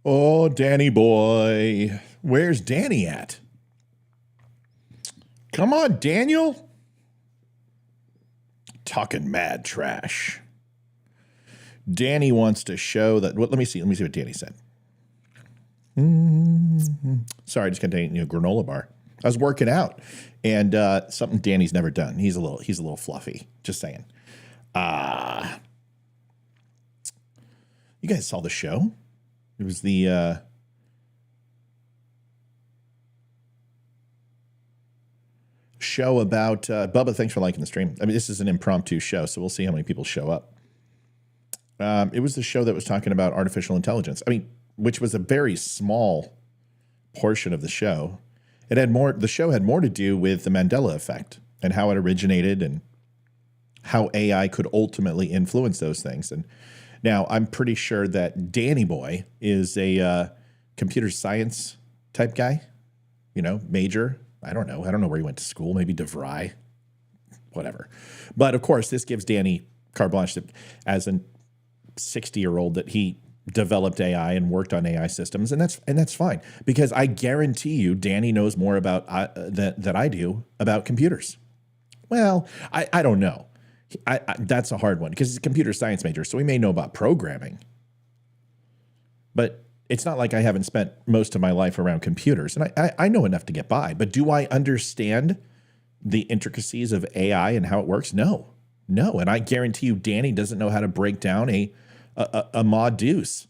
Oh, Danny boy. Where's Danny at? Come on, Daniel. Talking mad trash. Danny wants to show that. Well, let me see what Danny said. Sorry, I just got a granola bar. I was working out, and something Danny's never done. He's a little fluffy. Just saying. You guys saw the show? It was the show about Bubba. Thanks for liking the stream. I mean, this is an impromptu show, so we'll see how many people show up. It was the show that was talking about artificial intelligence. I mean, which was a very small portion of the show. It had more. The show had more to do with the Mandela effect and how it originated and how AI could ultimately influence those things. And now I'm pretty sure that Danny Boy is a computer science type guy, major. I don't know where he went to school. Maybe DeVry, whatever. But of course, this gives Danny carte blanche as a 60-year-old that he developed AI and worked on AI systems, and that's fine, because I guarantee you Danny knows more about that I do about computers. Well, I don't know. That's a hard one because he's a computer science major, so he may know about programming. But it's not like I haven't spent most of my life around computers, and I know enough to get by. But do I understand the intricacies of AI and how it works? No. And I guarantee you Danny doesn't know how to break down a mod deuce.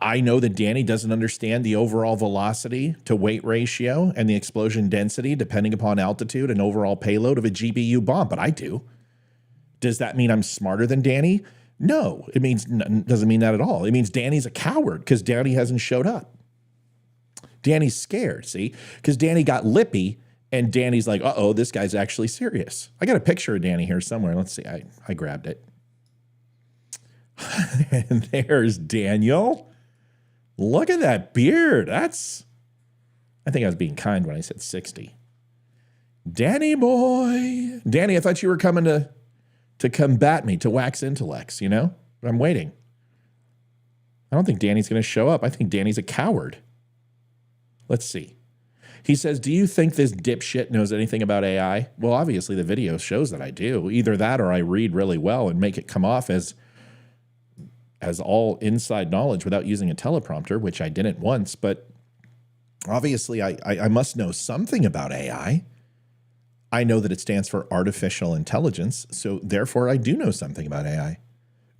I know that Danny doesn't understand the overall velocity to weight ratio and the explosion density depending upon altitude and overall payload of a GBU bomb, but I do. Does that mean I'm smarter than Danny? No, doesn't mean that at all. It means Danny's a coward because Danny hasn't showed up. Danny's scared, see? Because Danny got lippy and Danny's like, uh-oh, this guy's actually serious. I got a picture of Danny here somewhere. Let's see. I grabbed it. And there's Daniel. Look at that beard. I think I was being kind when I said 60. Danny boy. Danny, I thought you were coming to combat me, to wax intellects, I'm waiting. I don't think Danny's going to show up. I think Danny's a coward. Let's see. He says, do you think this dipshit knows anything about AI? Well, obviously the video shows that I do. Either that or I read really well and make it come off as all inside knowledge without using a teleprompter, which I didn't once, but obviously I must know something about AI. I know that it stands for artificial intelligence, so therefore I do know something about AI.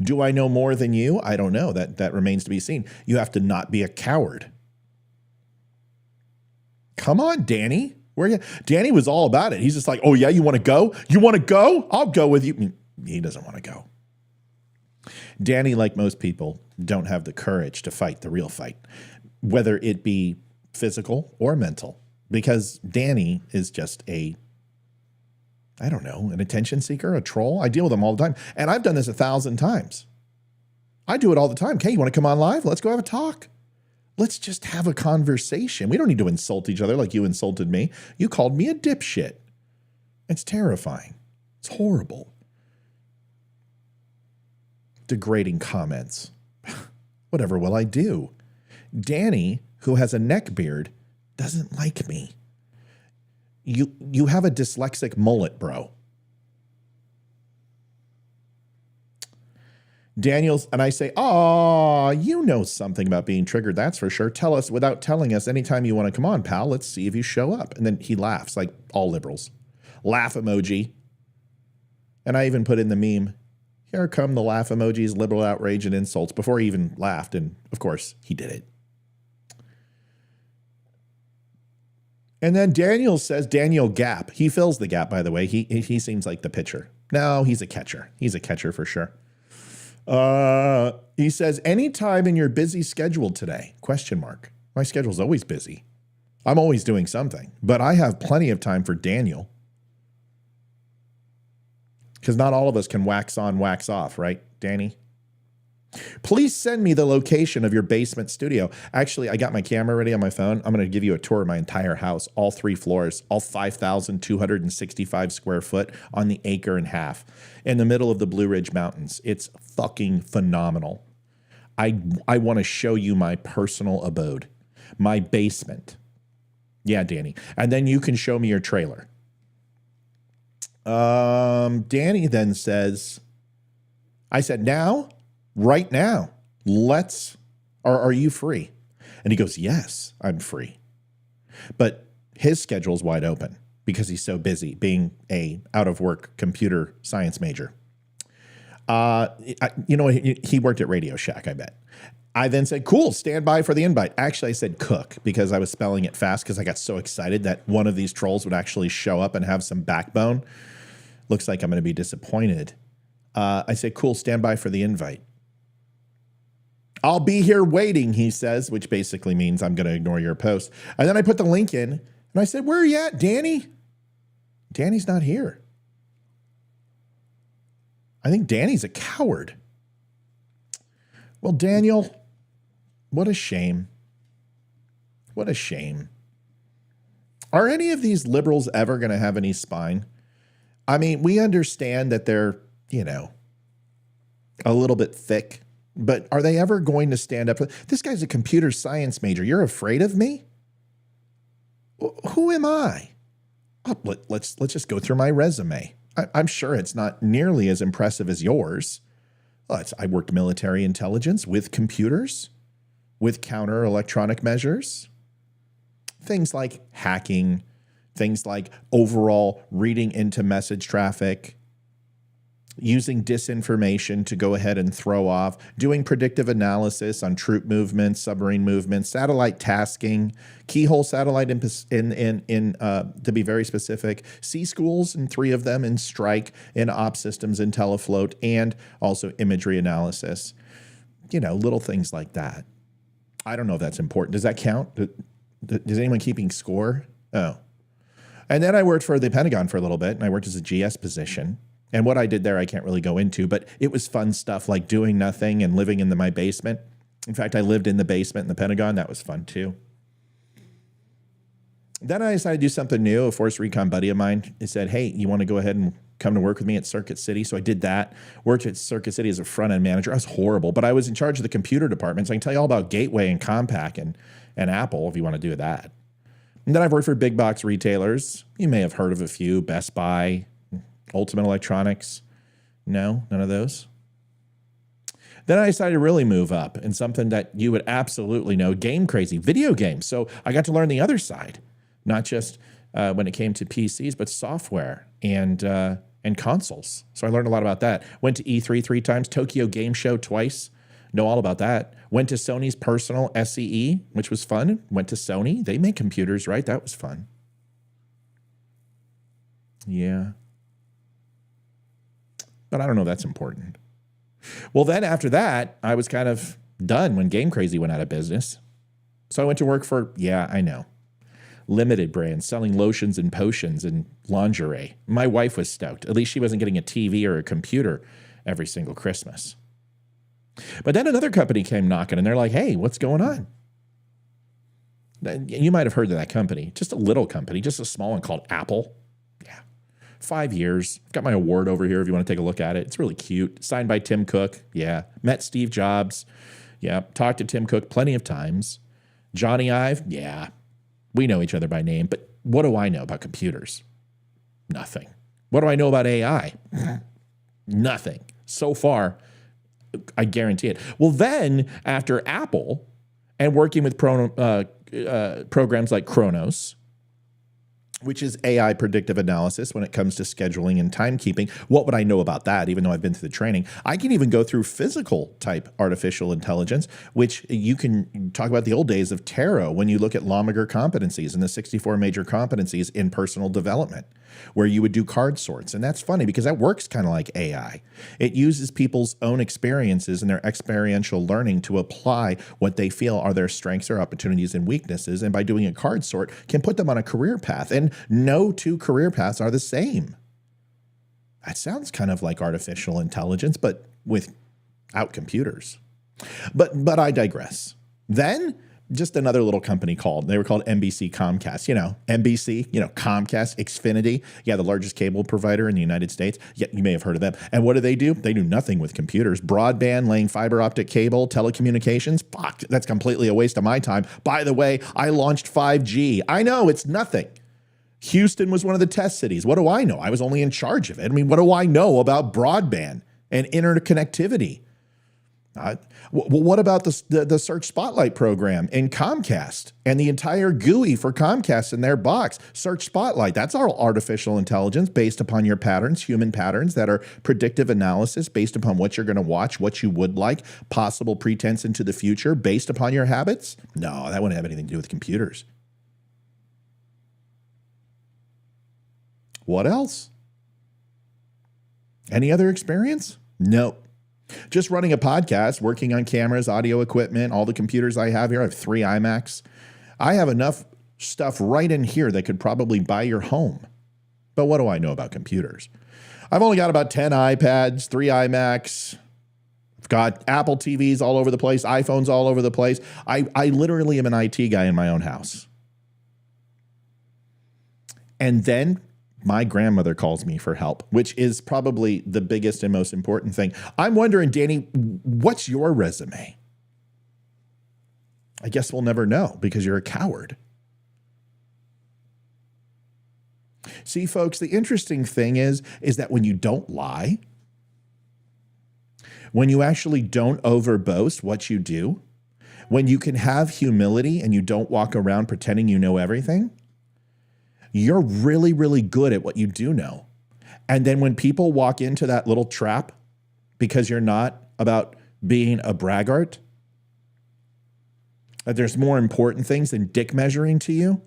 Do I know more than you? I don't know. That remains to be seen. You have to not be a coward. Come on, Danny. Where are you? Danny was all about it. He's just like, oh yeah, you want to go? You want to go? I'll go with you. He doesn't want to go. Danny, like most people, don't have the courage to fight the real fight, whether it be physical or mental, because Danny is just an attention seeker, a troll. I deal with them all the time, and I've done this 1,000 times. I do it all the time. Okay, you want to come on live? Let's go have a talk. Let's just have a conversation. We don't need to insult each other like you insulted me. You called me a dipshit. It's terrifying. It's horrible. Degrading comments. Whatever will I do? Danny, who has a neck beard, doesn't like me. You have a dyslexic mullet, bro. Daniels, and I say, oh, you know something about being triggered, that's for sure. Tell us without telling us anytime you want to come on, pal. Let's see if you show up. And then he laughs like all liberals. Laugh emoji. And I even put in the meme, here come the laugh emojis, liberal outrage and insults, before he even laughed. And of course, he did it. And then Daniel says, Daniel Gap. He fills the gap, by the way. He seems like the pitcher. No, he's a catcher. He's a catcher for sure. He says, anytime in your busy schedule today? ? My schedule's always busy. I'm always doing something, but I have plenty of time for Daniel. Because not all of us can wax on, wax off, right, Danny? Please send me the location of your basement studio. Actually, I got my camera ready on my phone. I'm going to give you a tour of my entire house, all 3 floors, all 5,265 square foot on the acre and half in the middle of the Blue Ridge Mountains. It's fucking phenomenal. I want to show you my personal abode, my basement. Yeah, Danny. And then you can show me your trailer. Danny then says, I said, now, right now, are you free? And he goes, yes, I'm free. But his schedule's wide open because he's so busy being a out of work computer science major. He worked at Radio Shack, I bet. I then said, cool, stand by for the invite. Actually, I said cook because I was spelling it fast because I got so excited that one of these trolls would actually show up and have some backbone. Looks like I'm going to be disappointed. I said, cool, stand by for the invite. I'll be here waiting, he says, which basically means I'm going to ignore your post. And then I put the link in and I said, where are you at, Danny? Danny's not here. I think Danny's a coward. Well, Daniel, what a shame. What a shame. Are any of these liberals ever going to have any spine? I mean, we understand that they're, a little bit thick, but are they ever going to stand up? This guy's a computer science major. You're afraid of me? Who am I? Let's just go through my resume. I'm sure it's not nearly as impressive as yours. I worked military intelligence with computers, with counter electronic measures, things like hacking, things like overall reading into message traffic, using disinformation to go ahead and throw off, doing predictive analysis on troop movements, submarine movements, satellite tasking, keyhole satellite to be very specific, C schools and 3 of them in Strike, in Op Systems, in Telefloat, and also imagery analysis. Little things like that. I don't know if that's important. Does that count? Is anyone keeping score? Oh. And then I worked for the Pentagon for a little bit, and I worked as a GS position. And what I did there, I can't really go into, but it was fun stuff like doing nothing and living in my basement. In fact, I lived in the basement in the Pentagon. That was fun too. Then I decided to do something new. A Force Recon buddy of mine said, hey, you want to go ahead and come to work with me at Circuit City? So I did that. Worked at Circuit City as a front-end manager. I was horrible, but I was in charge of the computer department. So I can tell you all about Gateway and Compaq and Apple if you want to do that. And then I've worked for big box retailers. You may have heard of a few, Best Buy, Ultimate Electronics. No, none of those. Then I decided to really move up in something that you would absolutely know, Game Crazy, video games. So I got to learn the other side, not just when it came to PCs, but software and consoles. So I learned a lot about that. Went to E3 3 times, Tokyo Game Show twice. Know all about that. Went to Sony's personal SCE, which was fun. Went to Sony. They make computers, right? That was fun. Yeah. But I don't know if that's important. Well, then after that, I was kind of done when Game Crazy went out of business. So I went to work for, I know, Limited Brands, selling lotions and potions and lingerie. My wife was stoked. At least she wasn't getting a TV or a computer every single Christmas. But then another company came knocking, and they're like, hey, what's going on? You might have heard of that company. Just a little company, just a small one called Apple. 5 years. I've got my award over here if you want to take a look at it. It's really cute. Signed by Tim Cook. Yeah. Met Steve Jobs. Yeah. Talked to Tim Cook plenty of times. Johnny Ive. Yeah. We know each other by name, but what do I know about computers? Nothing. What do I know about AI? Nothing. So far, I guarantee it. Well, then after Apple and working with programs like Kronos, which is AI predictive analysis when it comes to scheduling and timekeeping. What would I know about that, even though I've been through the training? I can even go through physical type artificial intelligence, which you can talk about the old days of Tarot when you look at Lawmaker competencies and the 64 major competencies in personal development, where you would do card sorts. And that's funny because that works kind of like AI. It uses people's own experiences and their experiential learning to apply what they feel are their strengths or opportunities and weaknesses. And by doing a card sort, can put them on a career path. And no 2 career paths are the same. That sounds kind of like artificial intelligence, but without computers. But I digress. Then just another little company they were called NBC Comcast, NBC, Comcast, Xfinity. Yeah, the largest cable provider in the United States. Yeah, you may have heard of them. And what do? They do nothing with computers. Broadband, laying fiber optic cable, telecommunications. Fuck, that's completely a waste of my time. By the way, I launched 5G. I know it's nothing. Houston was one of the test cities. What do I know? I was only in charge of it. I mean, what do I know about broadband and interconnectivity? What about the Search Spotlight program in Comcast and the entire GUI for Comcast in their box? Search Spotlight, that's our artificial intelligence based upon your patterns, human patterns that are predictive analysis based upon what you're going to watch, what you would like, possible pretense into the future based upon your habits? No, that wouldn't have anything to do with computers. What else? Any other experience? No. Just running a podcast, working on cameras, audio equipment, all the computers I have here. I have 3 iMacs. I have enough stuff right in here that could probably buy your home. But what do I know about computers? I've only got about 10 iPads, 3 iMacs. I've got Apple TVs all over the place, iPhones all over the place. I literally am an IT guy in my own house. And then my grandmother calls me for help, which is probably the biggest and most important thing. I'm wondering, Danny, what's your resume? I guess we'll never know because you're a coward. See, folks, the interesting thing is that when you don't lie, when you actually don't overboast what you do, when you can have humility and you don't walk around pretending you know everything, you're really, really good at what you do know. And then when people walk into that little trap because you're not about being a braggart, that there's more important things than dick measuring to you,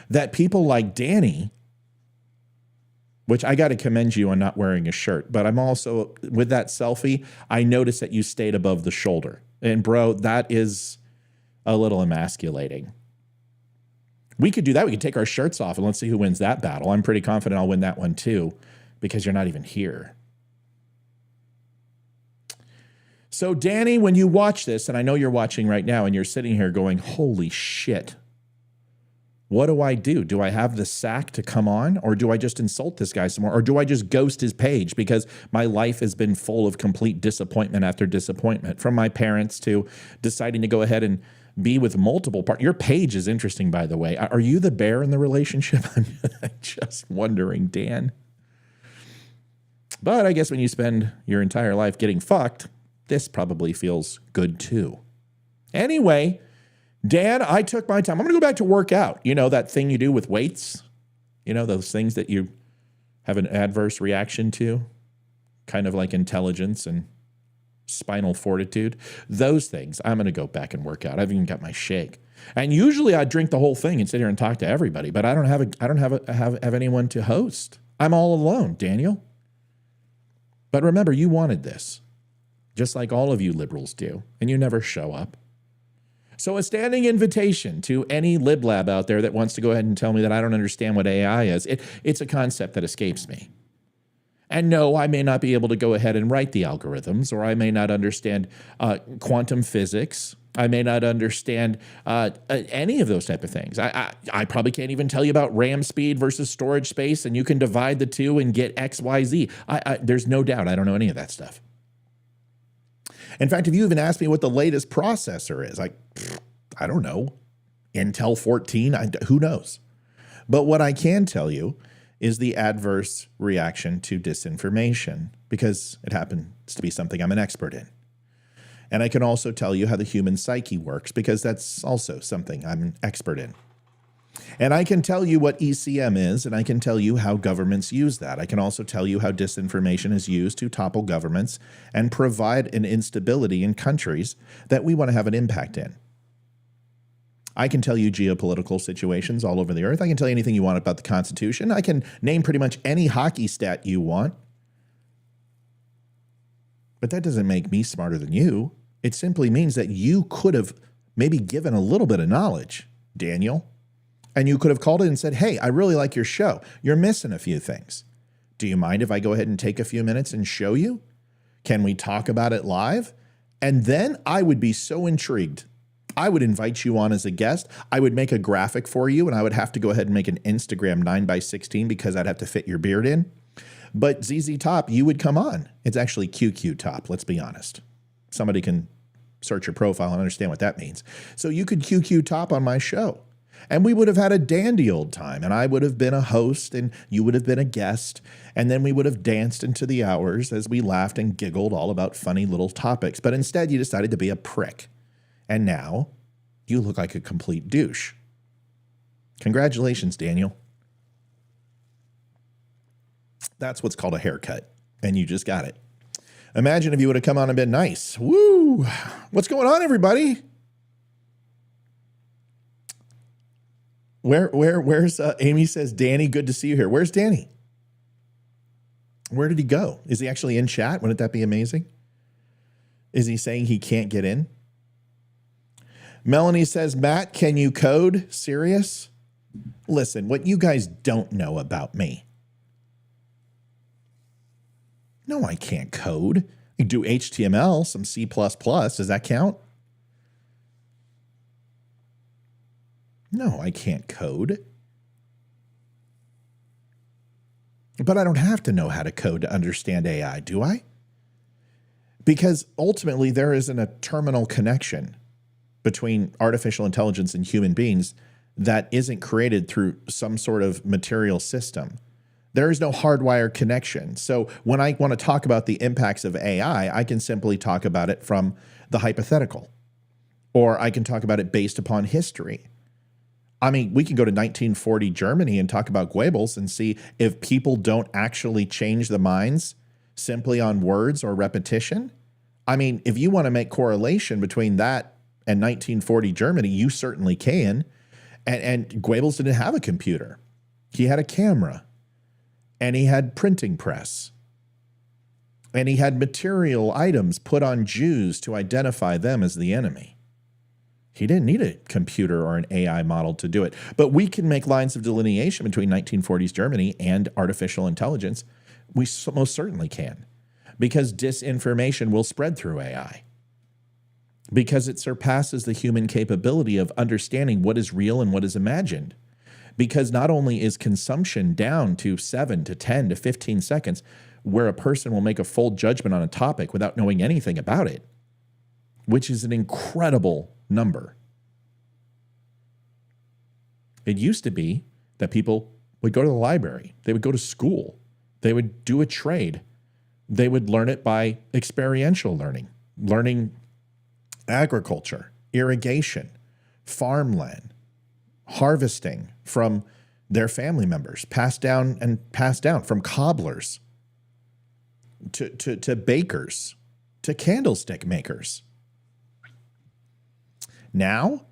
that people like Danny, which I got to commend you on not wearing a shirt, but I'm also, with that selfie, I noticed that you stayed above the shoulder. And bro, that is a little emasculating. We could do that. We could take our shirts off and let's see who wins that battle. I'm pretty confident I'll win that one too, because you're not even here. So Danny, when you watch this, and I know you're watching right now and you're sitting here going, holy shit, what do I do? Do I have the sack to come on, or do I just insult this guy some more? Or do I just ghost his page because my life has been full of complete disappointment after disappointment, from my parents to deciding to go ahead and be with multiple partners. Your page is interesting, by the way. Are you the bear in the relationship? I'm just wondering, Dan. But I guess when you spend your entire life getting fucked, this probably feels good too. Anyway, Dan, I took my time. I'm going to go back to work out. You know, that thing you do with weights? You know, those things that you have an adverse reaction to? Kind of like intelligence and spinal fortitude, those things. I'm going to go back and work out. I've even got my shake. And usually I drink the whole thing and sit here and talk to everybody, but I don't have anyone to host. I'm all alone, Daniel. But remember, you wanted this, just like all of you liberals do, and you never show up. So a standing invitation to any liblab out there that wants to go ahead and tell me that I don't understand what AI is. It's a concept that escapes me. And no, I may not be able to go ahead and write the algorithms, or I may not understand quantum physics. I may not understand any of those type of things. I probably can't even tell you about RAM speed versus storage space, and you can divide the two and get X, Y, Z. There's no doubt I don't know any of that stuff. In fact, if you even ask me what the latest processor is, I don't know. Intel 14, who knows? But what I can tell you is the adverse reaction to disinformation, because it happens to be something I'm an expert in. And I can also tell you how the human psyche works, because that's also something I'm an expert in. And I can tell you what ECM is, and I can tell you how governments use that. I can also tell you how disinformation is used to topple governments and provide an instability in countries that we want to have an impact in. I can tell you geopolitical situations all over the earth. I can tell you anything you want about the Constitution. I can name pretty much any hockey stat you want. But that doesn't make me smarter than you. It simply means that you could have maybe given a little bit of knowledge, Daniel. And you could have called in and said, hey, I really like your show. You're missing a few things. Do you mind if I go ahead and take a few minutes and show you? Can we talk about it live? And then I would be so intrigued. I would invite you on as a guest. I would make a graphic for you, and I would have to go ahead and make an Instagram 9x16 because I'd have to fit your beard in. But ZZ Top, you would come on. It's actually QQ Top, let's be honest. Somebody can search your profile and understand what that means. So you could QQ Top on my show. And we would have had a dandy old time, and I would have been a host, and you would have been a guest, and then we would have danced into the hours as we laughed and giggled all about funny little topics. But instead, you decided to be a prick. And now you look like a complete douche. Congratulations, Daniel. That's what's called a haircut, and you just got it. Imagine if you would have come on and been nice. Woo! What's going on, everybody? Where's Amy says, Danny, good to see you here. Where's Danny? Where did he go? Is he actually in chat? Wouldn't that be amazing? Is he saying he can't get in? Melanie says, Matt, can you code? Serious? Listen, what you guys don't know about me. No, I can't code. I can do HTML, some C++. Does that count? No, I can't code. But I don't have to know how to code to understand AI, do I? Because ultimately there isn't a terminal connection between artificial intelligence and human beings that isn't created through some sort of material system. There is no hardwired connection. So when I want to talk about the impacts of AI, I can simply talk about it from the hypothetical, or I can talk about it based upon history. I mean, we can go to 1940 Germany and talk about Goebbels and see if people don't actually change the minds simply on words or repetition. I mean, if you want to make correlation between that and 1940 Germany, you certainly can. And Goebbels didn't have a computer. He had a camera, and he had printing press, and he had material items put on Jews to identify them as the enemy. He didn't need a computer or an AI model to do it. But we can make lines of delineation between 1940s Germany and artificial intelligence. We most certainly can, because disinformation will spread through AI, because it surpasses the human capability of understanding what is real and what is imagined. Because not only is consumption down to 7 to 10 to 15 seconds, where a person will make a full judgment on a topic without knowing anything about it, which is an incredible number. It used to be that people would go to the library, they would go to school, they would do a trade, they would learn it by experiential learning agriculture, irrigation, farmland, harvesting from their family members, passed down from cobblers to bakers to candlestick makers. Now,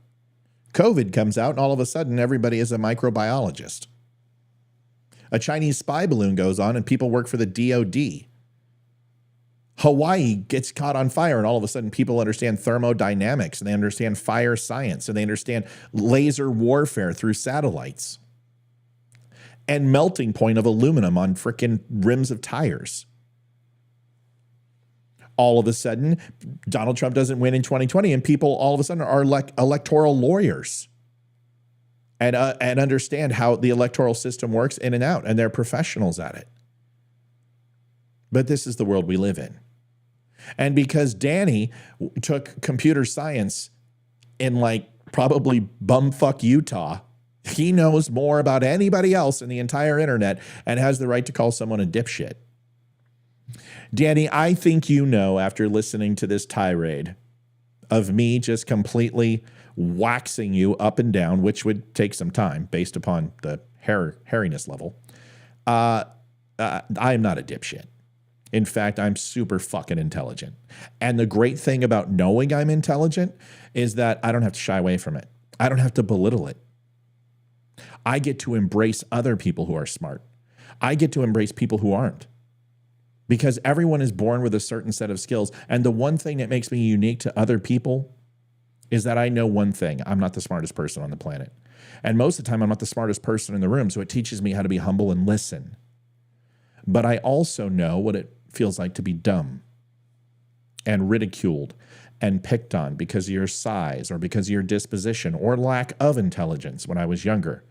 COVID comes out, and all of a sudden, everybody is a microbiologist. A Chinese spy balloon goes on, and people work for the DOD. Hawaii gets caught on fire, and all of a sudden, people understand thermodynamics, and they understand fire science, and they understand laser warfare through satellites, and melting point of aluminum on frickin' rims of tires. All of a sudden, Donald Trump doesn't win in 2020, and people all of a sudden are electoral lawyers and understand how the electoral system works in and out, and they're professionals at it. But this is the world we live in. And because Danny took computer science in probably bumfuck Utah, he knows more about anybody else in the entire internet and has the right to call someone a dipshit. Danny, I think you know, after listening to this tirade of me just completely waxing you up and down, which would take some time based upon the hairiness level, I am not a dipshit. In fact, I'm super fucking intelligent. And the great thing about knowing I'm intelligent is that I don't have to shy away from it. I don't have to belittle it. I get to embrace other people who are smart. I get to embrace people who aren't. Because everyone is born with a certain set of skills. And the one thing that makes me unique to other people is that I know one thing. I'm not the smartest person on the planet. And most of the time, I'm not the smartest person in the room. So it teaches me how to be humble and listen. But I also know what it feels like to be dumb. and ridiculed and picked on because of your size or because of your disposition or lack of intelligence when I was younger.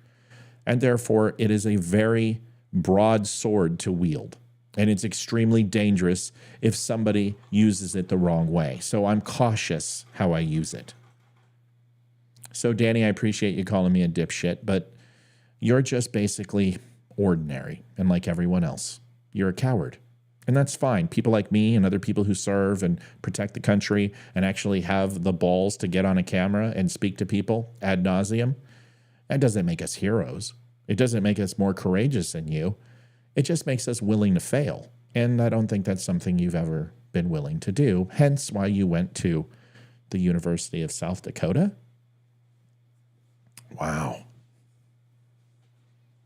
And therefore, it is a very broad sword to wield. And it's extremely dangerous if somebody uses it the wrong way. So I'm cautious how I use it. So, Danny, I appreciate you calling me a dipshit, but you're just basically ordinary and like everyone else. You're a coward. And that's fine. People like me and other people who serve and protect the country and actually have the balls to get on a camera and speak to people ad nauseum, that doesn't make us heroes. It doesn't make us more courageous than you. It just makes us willing to fail. And I don't think that's something you've ever been willing to do, hence why you went to the University of South Dakota. Wow.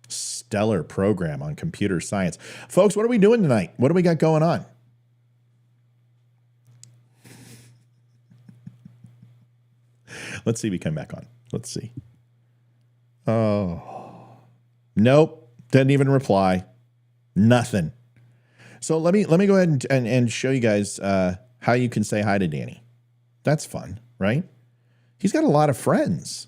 Stellar program on computer science. Folks, what are we doing tonight? What do we got going on? Let's see if we come back on. Let's see. Oh, nope. Didn't even reply. Nothing. So let me go ahead and show you guys how you can say hi to Danny. That's fun, right? He's got a lot of friends.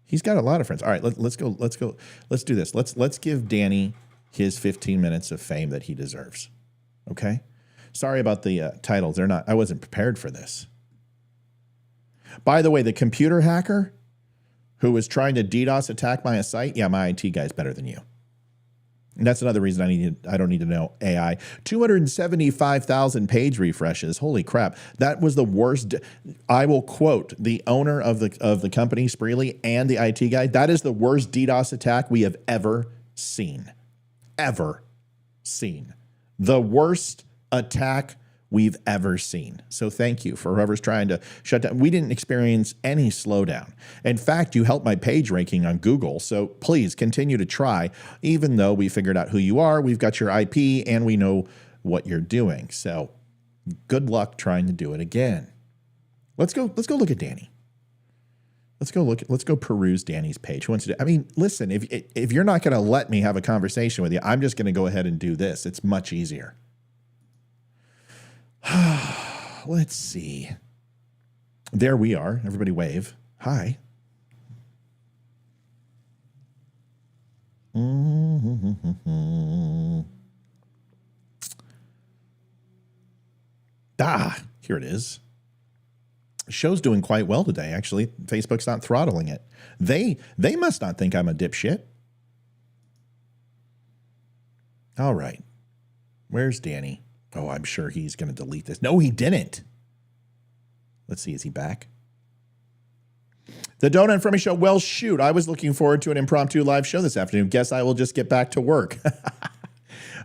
He's got a lot of friends. All right, let's go. Let's do this. Let's give Danny his 15 minutes of fame that he deserves. Okay? Sorry about the titles. I wasn't prepared for this. By the way, the computer hacker who was trying to DDoS attack my site, yeah, my IT guy's better than you. And that's another reason I don't need to know AI. 275,000 page refreshes. Holy crap. That was the worst. I will quote the owner of the company, Spreely, and the IT guy. That is the worst DDoS attack we have ever seen. Ever seen. The worst attack we've ever seen. So thank you for whoever's trying to shut down. We didn't experience any slowdown. In fact, you helped my page ranking on Google. So please continue to try, even though we figured out who you are, we've got your IP, and we know what you're doing. So good luck trying to do it again. Let's go look at Danny. Let's go peruse Danny's page. Who wants to do? I mean, listen, if you're not going to let me have a conversation with you, I'm just going to go ahead and do this. It's much easier. Let's see. There we are. Everybody wave. Hi. Here it is. Show's doing quite well today, actually. Facebook's not throttling it. They must not think I'm a dipshit. All right. Where's Danny? Oh, I'm sure he's going to delete this. No, he didn't. Let's see. Is he back? The Donut and Fermi Show. Well, shoot. I was looking forward to an impromptu live show this afternoon. Guess I will just get back to work.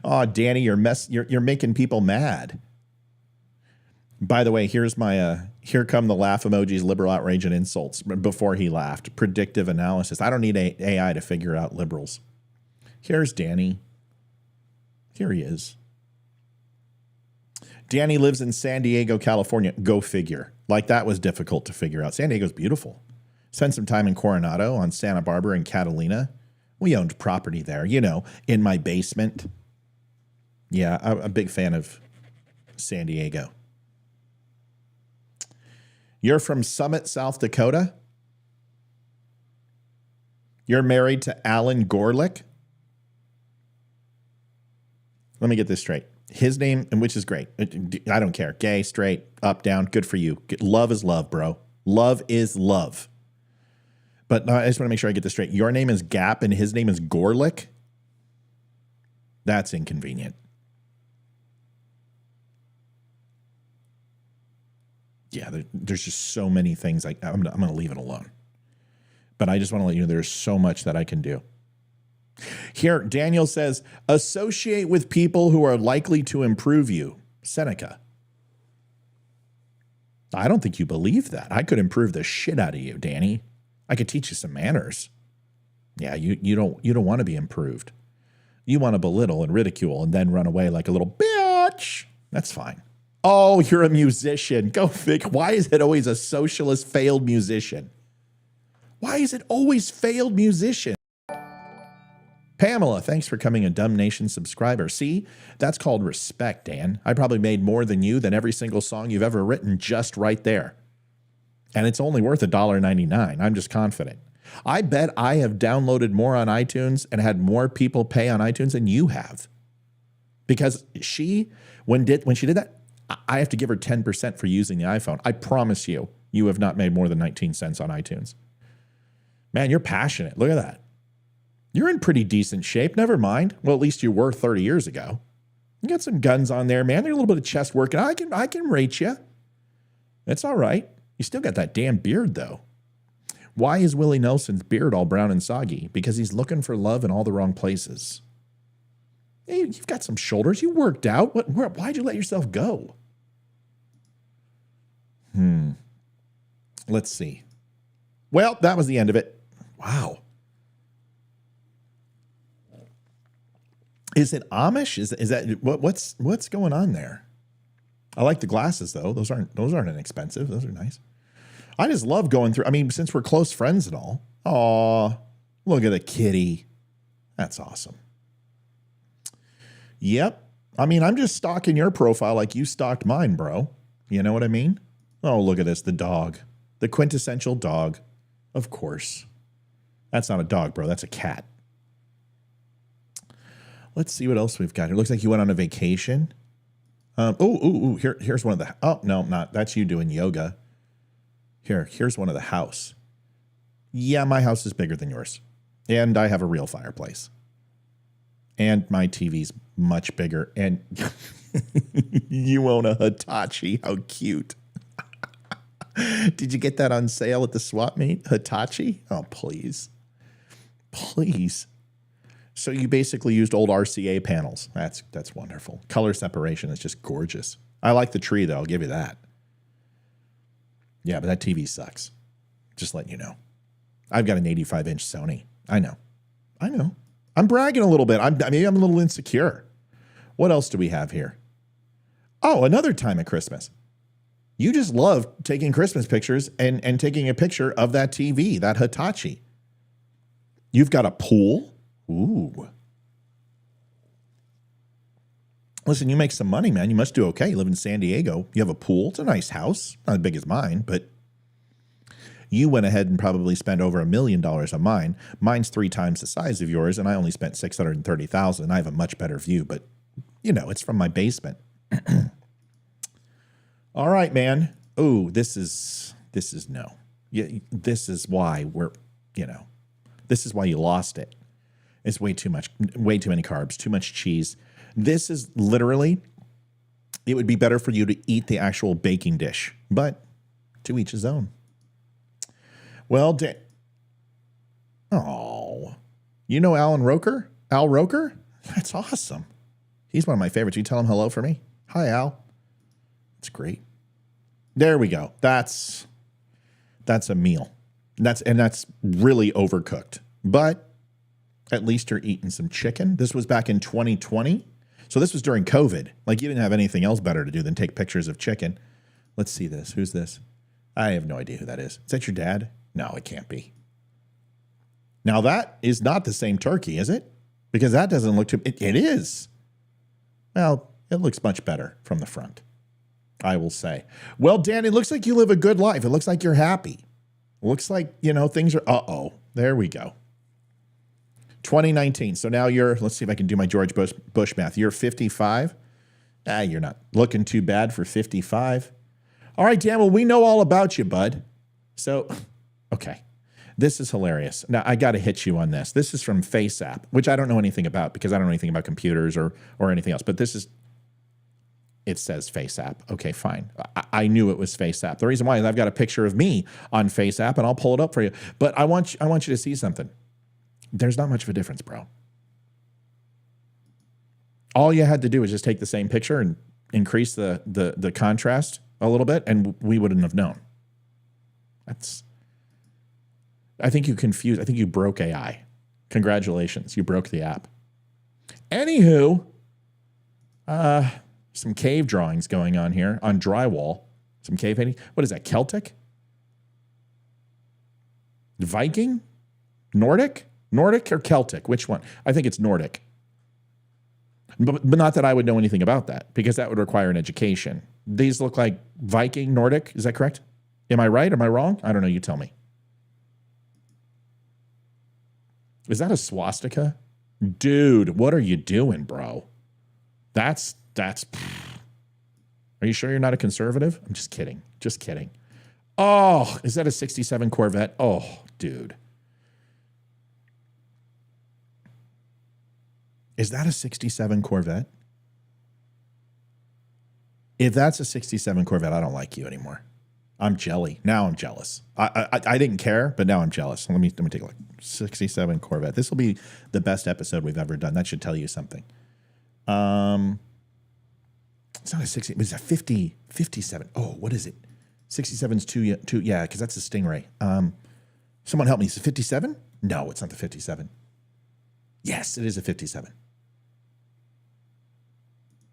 Oh, Danny, you're making people mad. By the way, here's my here come the laugh emojis, liberal outrage and insults. Before he laughed, predictive analysis. I don't need AI to figure out liberals. Here's Danny. Here he is. Danny lives in San Diego, California. Go figure. Like that was difficult to figure out. San Diego's beautiful. Spent some time in Coronado, on Santa Barbara and Catalina. We owned property there, in my basement. Yeah, I'm a big fan of San Diego. You're from Summit, South Dakota? You're married to Alan Gorlick? Let me get this straight. His name, and which is great. I don't care. Gay, straight, up, down. Good for you. Love is love, bro. Love is love. But I just want to make sure I get this straight. Your name is Gap and his name is Gorlick? That's inconvenient. Yeah, there's just so many things. I'm going to leave it alone. But I just want to let you know there's so much that I can do. Here, Daniel says, associate with people who are likely to improve you. Seneca. I don't think you believe that. I could improve the shit out of you, Danny. I could teach you some manners. Yeah, you don't want to be improved. You want to belittle and ridicule and then run away like a little bitch. That's fine. Oh, you're a musician. Go figure. Why is it always a socialist failed musician? Why is it always failed musician? Pamela, thanks for coming a Dumb Nation subscriber. See, that's called respect, Dan. I probably made more than you than every single song you've ever written just right there. And it's only worth $1.99. I'm just confident. I bet I have downloaded more on iTunes and had more people pay on iTunes than you have. Because when she did that, I have to give her 10% for using the iPhone. I promise you, you have not made more than 19 cents on iTunes. Man, you're passionate. Look at that. You're in pretty decent shape. Never mind. Well, at least you were 30 years ago. You got some guns on there, man. There's a little bit of chest work. I can rate you. That's all right. You still got that damn beard, though. Why is Willie Nelson's beard all brown and soggy? Because he's looking for love in all the wrong places. Hey, you've got some shoulders. You worked out. Why'd you let yourself go? Let's see. Well, that was the end of it. Wow. Is it Amish? Is that what's going on there? I like the glasses though. Those aren't inexpensive. Those are nice. I just love going through. I mean, since we're close friends and all. Aw, look at the kitty. That's awesome. Yep. I mean, I'm just stalking your profile like you stalked mine, bro. You know what I mean? Oh, look at this. The dog. The quintessential dog. Of course. That's not a dog, bro. That's a cat. Let's see what else we've got here. Looks like you went on a vacation. Here's one of the. Oh, no, not. That's you doing yoga. Here's one of the house. Yeah, my house is bigger than yours. And I have a real fireplace. And my TV's much bigger. And you own a Hitachi. How cute. Did you get that on sale at the swap meet? Hitachi? Oh, please. Please. So you basically used old RCA panels. That's wonderful. Color separation is just gorgeous. I like the tree, though. I'll give you that. Yeah, but that TV sucks. Just letting you know. I've got an 85-inch Sony. I know. I'm bragging a little bit. Maybe I'm a little insecure. What else do we have here? Oh, another time at Christmas. You just love taking Christmas pictures and taking a picture of that TV, that Hitachi. You've got a pool. Ooh. Listen, you make some money, man. You must do okay. You live in San Diego. You have a pool. It's a nice house. Not as big as mine, but you went ahead and probably spent over $1 million on mine. Mine's 3 times the size of yours, and I only spent $630,000. I have a much better view, but it's from my basement. All right, man. Oh, this is no. Yeah, this is why this is why you lost it. It's way too much, way too many carbs, too much cheese. This is literally, it would be better for you to eat the actual baking dish, but to each his own. Well, you know Alan Roker? Al Roker? That's awesome. He's one of my favorites. You tell him hello for me? Hi, Al. That's great. There we go. That's a meal. That's really overcooked. But at least you're eating some chicken. This was back in 2020. So this was during COVID. Like, you didn't have anything else better to do than take pictures of chicken. Let's see this. Who's this? I have no idea who that is. Is that your dad? No, it can't be. Now, that is not the same turkey, is it? Because that doesn't look too... It is. Well, it looks much better from the front, I will say. Well, Dan, it looks like you live a good life. It looks like you're happy. It looks like, things are... Uh-oh. There we go. 2019. So now let's see if I can do my George Bush math. You're 55. You're not looking too bad for 55. All right, Dan, well, we know all about you, bud. So, okay. This is hilarious. Now, I got to hit you on this. This is from FaceApp, which I don't know anything about because I don't know anything about computers or anything else. But it says FaceApp. Okay, fine. I knew it was FaceApp. The reason why is I've got a picture of me on FaceApp, and I'll pull it up for you. But I want you to see something. There's not much of a difference, bro. All you had to do was just take the same picture and increase the contrast a little bit, and we wouldn't have known. I think you broke AI. Congratulations, you broke the app. Anywho, some cave drawings going on here on drywall. Some cave painting. What is that, Celtic? Viking? Nordic? Nordic or Celtic? Which one? I think it's Nordic. But not that I would know anything about that, because that would require an education. These look like Viking Nordic. Is that correct? Am I right? Am I wrong? I don't know. You tell me. Is that a swastika? Dude, what are you doing, bro? That's. Are you sure you're not a conservative? I'm just kidding. Just kidding. Oh, is that a 67 Corvette? Oh, dude. Is that a 67 Corvette? If that's a 67 Corvette, I don't like you anymore. I'm jelly. Now I'm jealous. I didn't care, but now I'm jealous. Let me take a look. 67 Corvette. This will be the best episode we've ever done. That should tell you something. It's not a 60. It's a 50, 57. Oh, what is it? 67's two. Yeah, because that's a Stingray. Someone help me. Is it 57? No, it's not the 57. Yes, it is a 57.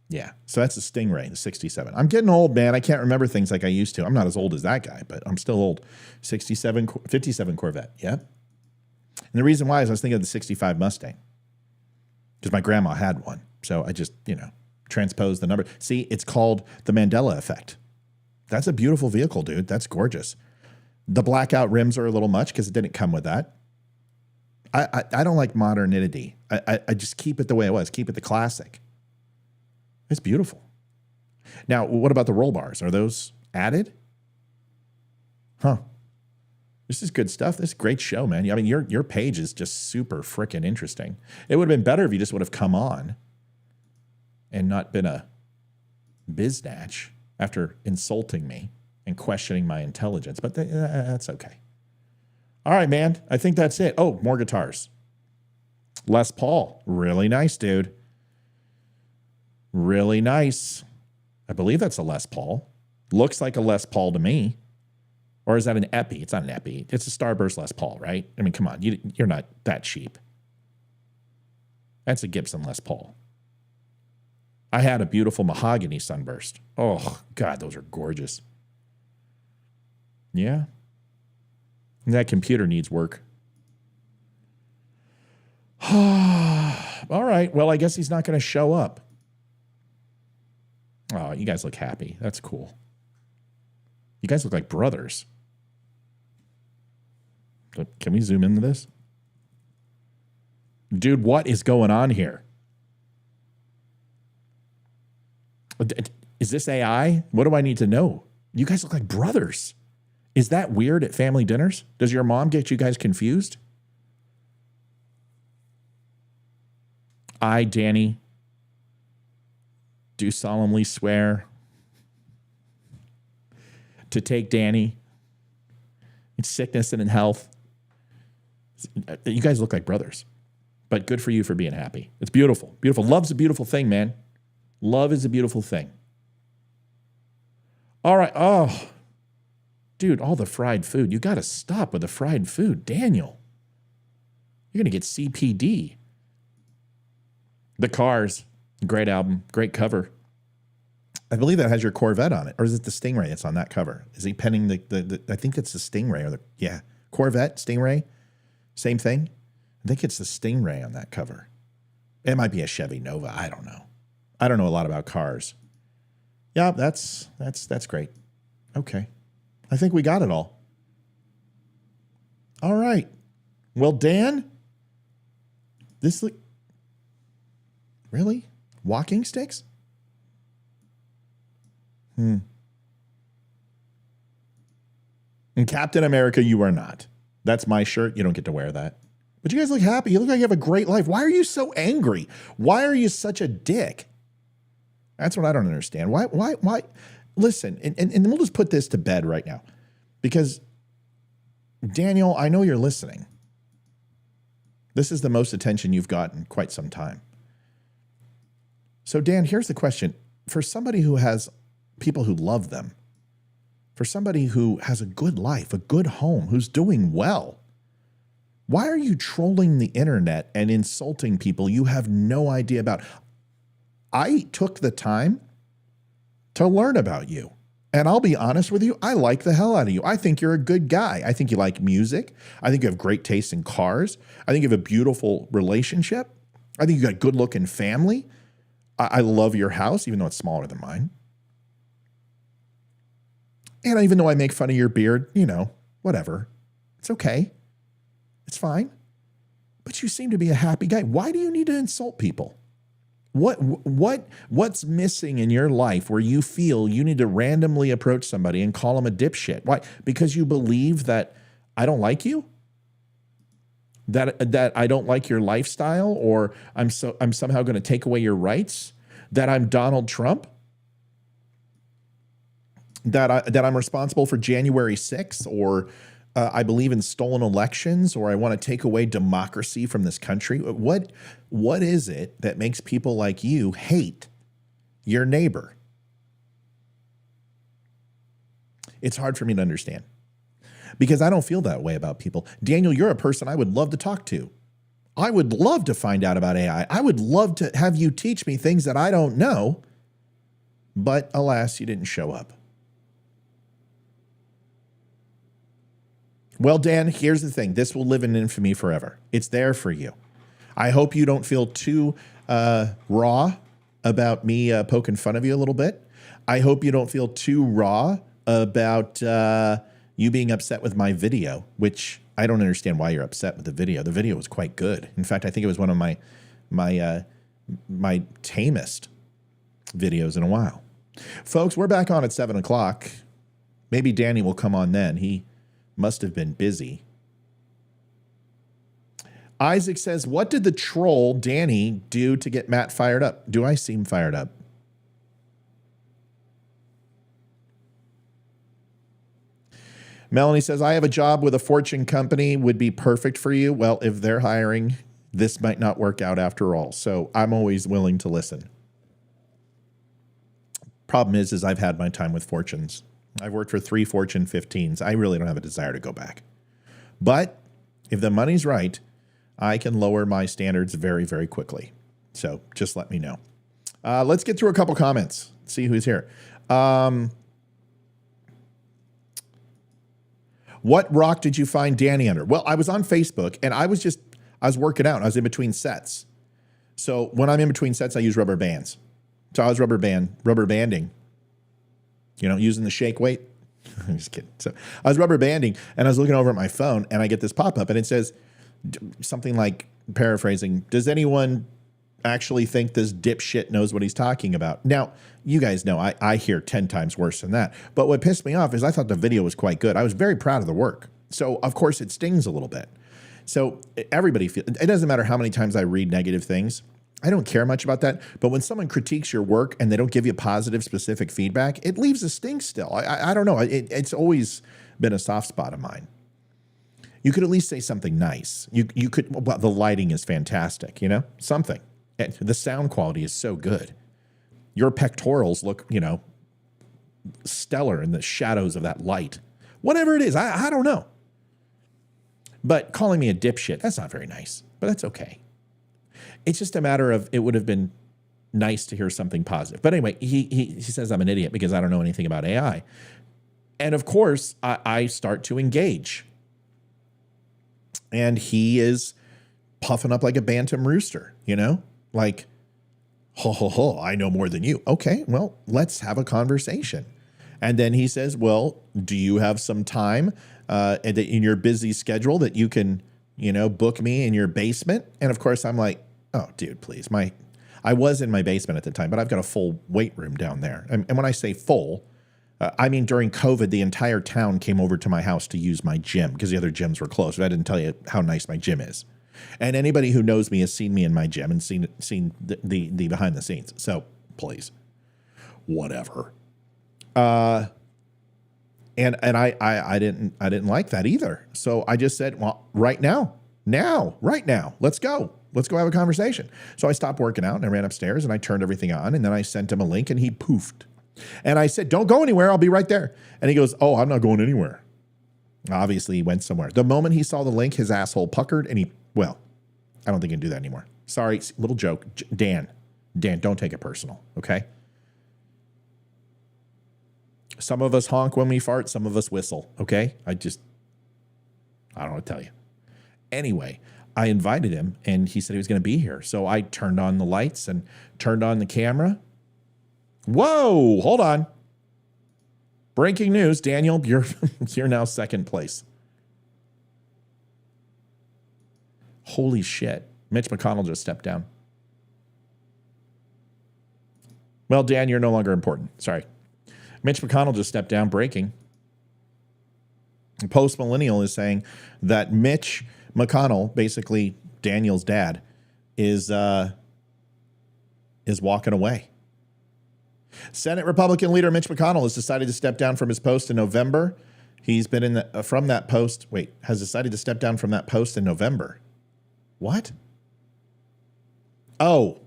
Yeah, so that's a Stingray, the 67. I'm getting old, man. I can't remember things like I used to. I'm not as old as that guy, but I'm still old. 57 Corvette, yeah. And the reason why is I was thinking of the 65 Mustang because my grandma had one. So I just, transposed the number. See, it's called the Mandela effect. That's a beautiful vehicle, dude. That's gorgeous. The blackout rims are a little much because it didn't come with that. I don't like modernity. I just keep it the way it was. Keep it the classic. It's beautiful. Now, what about the roll bars? Are those added? Huh. This is good stuff. This is a great show, man. I mean, your page is just super freaking interesting. It would have been better if you just would have come on and not been a biznatch after insulting me and questioning my intelligence. But that's okay. All right, man. I think that's it. Oh, more guitars. Les Paul. Really nice, dude. Really nice. I believe that's a Les Paul. Looks like a Les Paul to me. Or is that an Epi? It's not an Epi. It's a Starburst Les Paul, right? I mean, come on. You're not that cheap. That's a Gibson Les Paul. I had a beautiful mahogany Sunburst. Oh, God, those are gorgeous. Yeah. That computer needs work. All right. Well, I guess he's not going to show up. Oh, you guys look happy. That's cool. You guys look like brothers. Can we zoom into this? Dude, what is going on here? Is this AI? What do I need to know? You guys look like brothers. Is that weird at family dinners? Does your mom get you guys confused? I, Danny, do solemnly swear to take Danny in sickness and in health. You guys look like brothers, but good for you for being happy. It's beautiful. Beautiful. Love's a beautiful thing, man. Love is a beautiful thing. All right. Oh, dude, all the fried food. You got to stop with the fried food. Daniel, you're going to get CPD. The Cars. Great album. Great cover. I believe that has your Corvette on it. Or is it the Stingray that's on that cover? Is he penning the I think it's the Stingray. Corvette, Stingray. Same thing. I think it's the Stingray on that cover. It might be a Chevy Nova. I don't know. I don't know a lot about cars. Yeah, that's great. Okay. I think we got it all. All right. Well, Dan, this look really? Walking sticks? And Captain America, you are not. That's my shirt. You don't get to wear that. But you guys look happy. You look like you have a great life. Why are you so angry? Why are you such a dick? That's what I don't understand. Why? Listen, and we'll just put this to bed right now. Because, Daniel, I know you're listening. This is the most attention you've gotten in quite some time. So, Dan, here's the question. For somebody who has people who love them, for somebody who has a good life, a good home, who's doing well, why are you trolling the internet and insulting people you have no idea about? I took the time to learn about you And I'll be honest with you, I like the hell out of you. I think you're a good guy. I think you like music. I think you have great taste in cars. I think you have a beautiful relationship. I think you got a good looking family. I love your house, even though it's smaller than mine. And even though I make fun of your beard, whatever. It's okay. It's fine. But you seem to be a happy guy. Why do you need to insult people? What's missing in your life where you feel you need to randomly approach somebody and call them a dipshit? Why? Because you believe that I don't like you? That I don't like your lifestyle, or I'm somehow going to take away your rights? That I'm Donald Trump? That I'm responsible for January 6th, or I believe in stolen elections, or I want to take away democracy from this country? What is it that makes people like you hate your neighbor? It's hard for me to understand, because I don't feel that way about people. Daniel, you're a person I would love to talk to. I would love to find out about AI. I would love to have you teach me things that I don't know, but alas, you didn't show up. Well, Dan, here's the thing. This will live in infamy forever. It's there for you. I hope you don't feel too raw about me poking fun of you a little bit. I hope you don't feel too raw about you being upset with my video, which I don't understand why you're upset with the video. The video was quite good. In fact, I think it was one of my tamest videos in a while. Folks, we're back on at 7 o'clock. Maybe Danny will come on then. He must have been busy. Isaac says, what did the troll Danny do to get Matt fired up? Do I seem fired up? Melanie says, I have a job with a Fortune company, would be perfect for you. Well, if they're hiring, this might not work out after all. So I'm always willing to listen. Problem is I've had my time with Fortunes. I've worked for 3 Fortune 15s. I really don't have a desire to go back. But if the money's right, I can lower my standards very, very quickly. So just let me know. Let's get through a couple comments. See who's here. What rock did you find Danny under? Well, I was on Facebook and I was working out. I was in between sets. So when I'm in between sets, I use rubber bands. So I was rubber banding. Using the shake weight. I'm just kidding. So I was rubber banding and I was looking over at my phone and I get this pop up and it says something like, paraphrasing, does anyone actually think this dipshit knows what he's talking about? Now, you guys know I hear 10 times worse than that. But what pissed me off is I thought the video was quite good. I was very proud of the work. So, of course, it stings a little bit. So everybody feels, it doesn't matter how many times I read negative things. I don't care much about that. But when someone critiques your work and they don't give you positive, specific feedback, it leaves a sting still. I don't know. It's always been a soft spot of mine. You could at least say something nice. You could, well, the lighting is fantastic, something. And the sound quality is so good. Your pectorals look, stellar in the shadows of that light. Whatever it is, I don't know. But calling me a dipshit, that's not very nice, but that's okay. It's just a matter of, it would have been nice to hear something positive. But anyway, he says I'm an idiot because I don't know anything about AI. And of course, I start to engage. And he is puffing up like a bantam rooster, like, ho, I know more than you. Okay, well, let's have a conversation. And then he says, well, do you have some time in your busy schedule that you can, book me in your basement? And of course, I'm like, oh, dude, please. I was in my basement at the time, but I've got a full weight room down there. And when I say full, I mean, during COVID, the entire town came over to my house to use my gym because the other gyms were closed. But I didn't tell you how nice my gym is. And anybody who knows me has seen me in my gym and seen the behind the scenes. So please, whatever. And I didn't like that either. So I just said, well, right now, let's go. Let's go have a conversation. So I stopped working out and I ran upstairs and I turned everything on and then I sent him a link and he poofed. And I said, don't go anywhere. I'll be right there. And he goes, oh, I'm not going anywhere. Obviously, he went somewhere. The moment he saw the link, his asshole puckered and I don't think he can do that anymore. Sorry, little joke. Dan, don't take it personal, okay? Some of us honk when we fart. Some of us whistle. Okay. I don't know what to tell you. Anyway, I invited him and he said he was going to be here. So I turned on the lights and turned on the camera. Whoa, hold on. Breaking news, Daniel, you're now second place. Holy shit. Mitch McConnell just stepped down. Well, Dan, you're no longer important. Sorry. Mitch McConnell just stepped down, breaking. Post Millennial is saying that Mitch McConnell, basically Daniel's dad, is walking away. Senate Republican leader Mitch McConnell has decided to step down from his post in November. He's been from that post. Has decided to step down from that post in November. What? Oh,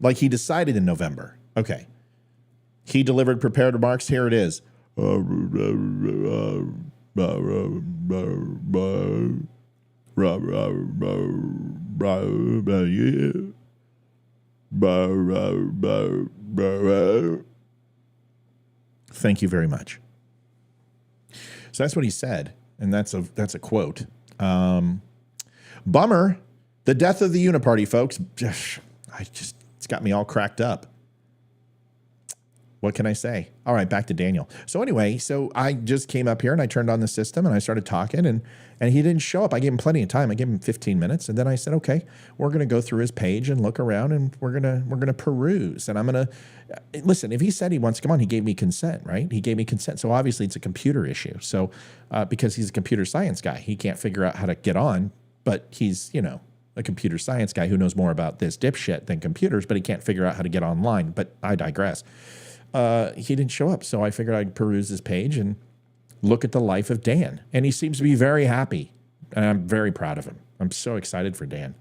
like he decided in November. Okay. He delivered prepared remarks. Here it is. Thank you very much. So that's what he said, and that's a quote. Bummer, the death of the Uniparty, folks. It's got me all cracked up. What can I say? All right, back to Daniel. So anyway, I just came up here and I turned on the system and I started talking and he didn't show up. I gave him plenty of time. I gave him 15 minutes and then I said, okay, we're going to go through his page and look around and we're going to peruse. And I'm going to listen, if he said he wants to come on, he gave me consent, right? He gave me consent. So obviously it's a computer issue. So because he's a computer science guy, he can't figure out how to get on, but he's, a computer science guy who knows more about this dipshit than computers, but he can't figure out how to get online. But I digress. He didn't show up. So I figured I'd peruse his page and look at the life of Dan. And he seems to be very happy. And I'm very proud of him. I'm so excited for Dan.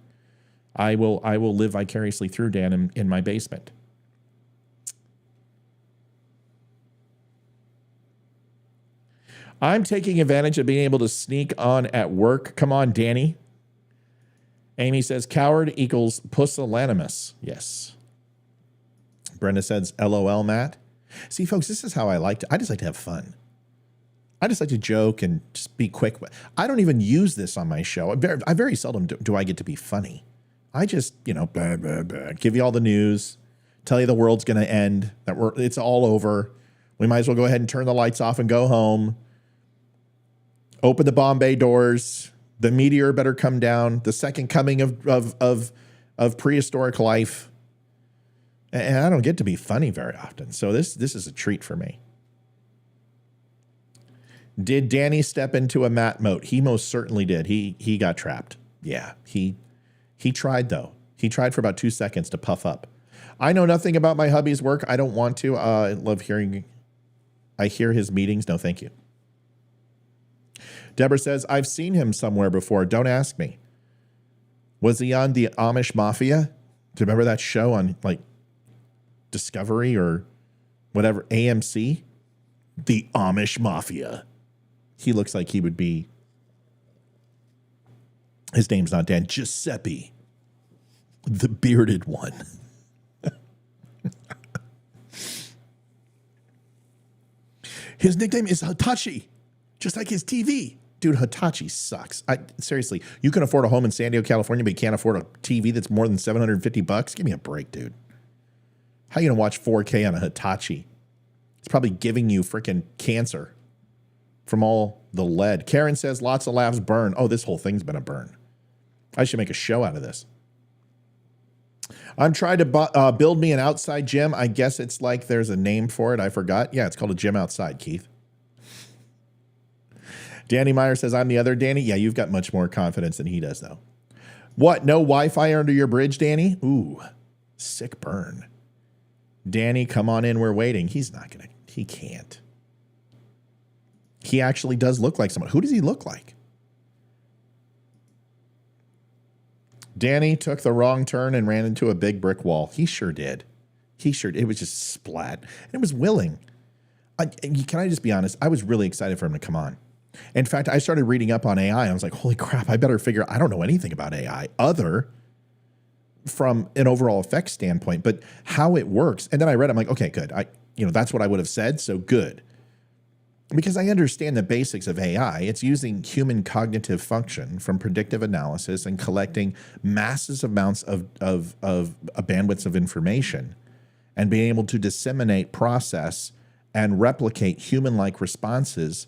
I will live vicariously through Dan in my basement. I'm taking advantage of being able to sneak on at work. Come on, Danny. Amy says, coward equals pusillanimous. Yes. Brenda says, LOL, Matt. See, folks, this is how I just like to have fun. I just like to joke and just be quick. I don't even use this on my show. I very seldom do I get to be funny. I just, give you all the news, tell you the world's going to end, that it's all over. We might as well go ahead and turn the lights off and go home. Open the Bombay doors. The meteor better come down. The second coming of prehistoric life. And I don't get to be funny very often. So this is a treat for me. Did Danny step into a Matt moat? He most certainly did. He got trapped. Yeah, he tried, though. He tried for about 2 seconds to puff up. I know nothing about my hubby's work. I don't want to. I love hearing. I hear his meetings. No, thank you. Deborah says, I've seen him somewhere before. Don't ask me. Was he on the Amish Mafia? Do you remember that show on Discovery or whatever, AMC? The Amish Mafia. He looks like he would be. His name's not Dan. Giuseppe. The bearded one. His nickname is Hitachi, just like his TV. Dude, Hitachi sucks. Seriously, you can afford a home in San Diego, California, but you can't afford a TV that's more than $750? Give me a break, dude. How are you going to watch 4K on a Hitachi? It's probably giving you freaking cancer from all the lead. Karen says, lots of laughs burn. Oh, this whole thing's been a burn. I should make a show out of this. I'm trying to build me an outside gym. I guess it's like there's a name for it. I forgot. Yeah, it's called a gym outside, Keith. Danny Meyer says, I'm the other Danny. Yeah, you've got much more confidence than he does, though. What? No Wi-Fi under your bridge, Danny? Ooh, sick burn. Danny, come on in. We're waiting. He can't. He actually does look like someone. Who does he look like? Danny took the wrong turn and ran into a big brick wall. He sure did. It was just splat. And it was willing. Can I just be honest? I was really excited for him to come on. In fact, I started reading up on AI. I was like, holy crap, I don't know anything about AI other from an overall effects standpoint, but how it works. And then I read, I'm like, okay, good. That's what I would have said. So good. because I understand the basics of AI. It's using human cognitive function from predictive analysis and collecting massive amounts of bandwidths of information and being able to disseminate, process, and replicate human-like responses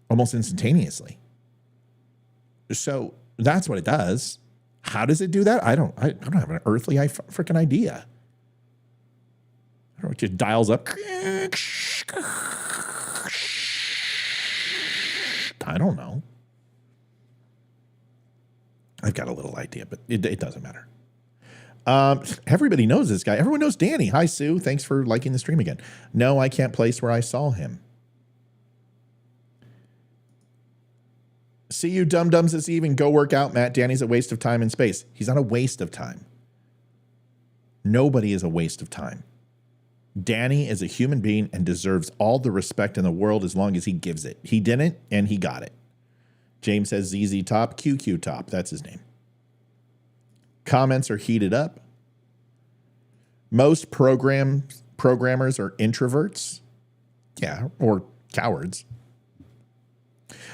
almost instantaneously. So that's what it does. How does it do that? I don't have an earthly freaking idea. I don't know, it just dials up. I don't know. I've got a little idea, but it doesn't matter. Everybody knows this guy. Everyone knows Danny. Hi, Sue. Thanks for liking the stream again. No, I can't place where I saw him. See you dum-dums this evening. Go work out, Matt. Danny's a waste of time and space. He's not a waste of time. Nobody is a waste of time. Danny is a human being and deserves all the respect in the world as long as he gives it. He didn't, and he got it. James says ZZ Top, QQ Top. That's his name. Comments are heated up. Most programmers are introverts. Yeah, or cowards.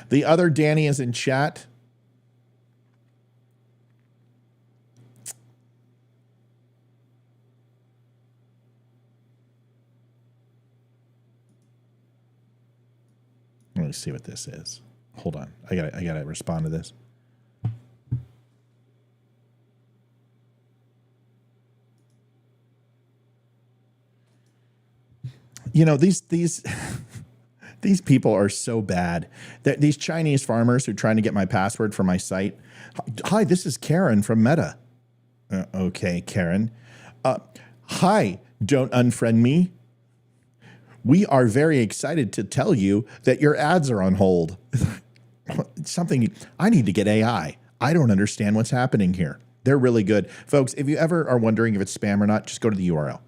The other Danny is in chat. Let me see what this is. Hold on. I gotta respond to this. You know, these these people are so bad. These Chinese farmers who are trying to get my password for my site. Hi, this is Karen from Meta. Okay, Karen. Hi, don't unfriend me. We are very excited to tell you that your ads are on hold. Something, I need to get AI. I don't understand what's happening here. They're really good. Folks, if you ever are wondering if it's spam or not, just go to the URL.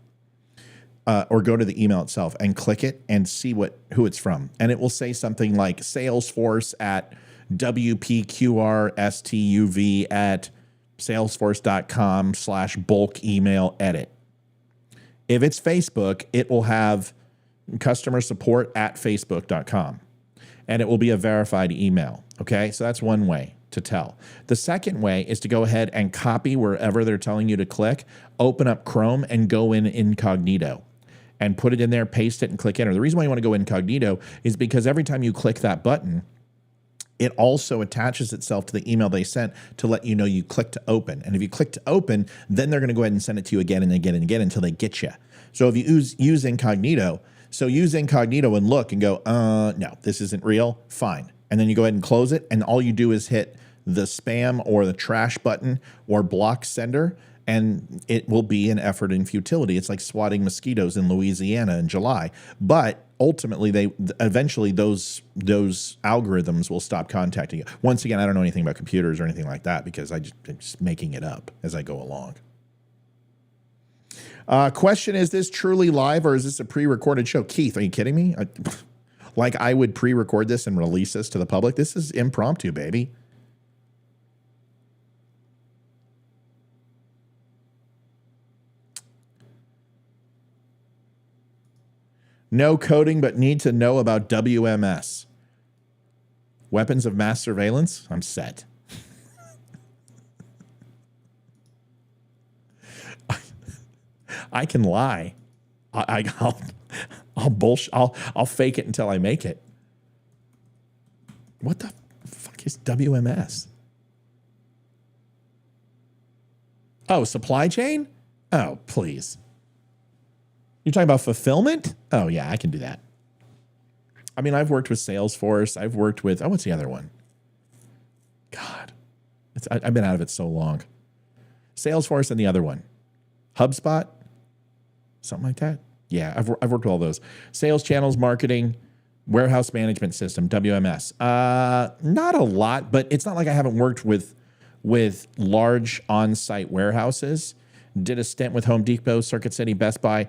Or go to the email itself and click it and see who it's from. And it will say something like Salesforce at WPQRSTUV at salesforce.com/bulk email edit. If it's Facebook, it will have customer support at facebook.com. And it will be a verified email. Okay, so that's one way to tell. The second way is to go ahead and copy wherever they're telling you to click, open up Chrome and go in incognito and put it in there, paste it and click enter. The reason why you want to go incognito is because every time you click that button, it also attaches itself to the email they sent to let you know you clicked to open. And if you click to open, then they're going to go ahead and send it to you again and again and again until they get you. So if you use incognito, use incognito and look and go, no, this isn't real, fine. And then you go ahead and close it, and all you do is hit the spam or the trash button or block sender, and it will be an effort in futility. It's like swatting mosquitoes in Louisiana in July. But ultimately, eventually those algorithms will stop contacting you. Once again, I don't know anything about computers or anything like that because I'm just making it up as I go along. Question, is this truly live or is this a pre-recorded show? Keith, are you kidding me? Like I would pre-record this and release this to the public? This is impromptu, baby. No coding, but need to know about WMS. Weapons of mass surveillance? I'm set. I can lie. I'll bullshit. I'll fake it until I make it. What the fuck is WMS? Oh, supply chain? Oh, please. You're talking about fulfillment? Oh, yeah, I can do that. I mean, I've worked with Salesforce. I've worked with, what's the other one? God, I've been out of it so long. Salesforce and the other one. HubSpot? Something like that? Yeah, I've worked with all those. Sales channels, marketing, warehouse management system, WMS. Not a lot, but it's not like I haven't worked with large on-site warehouses. Did a stint with Home Depot, Circuit City, Best Buy.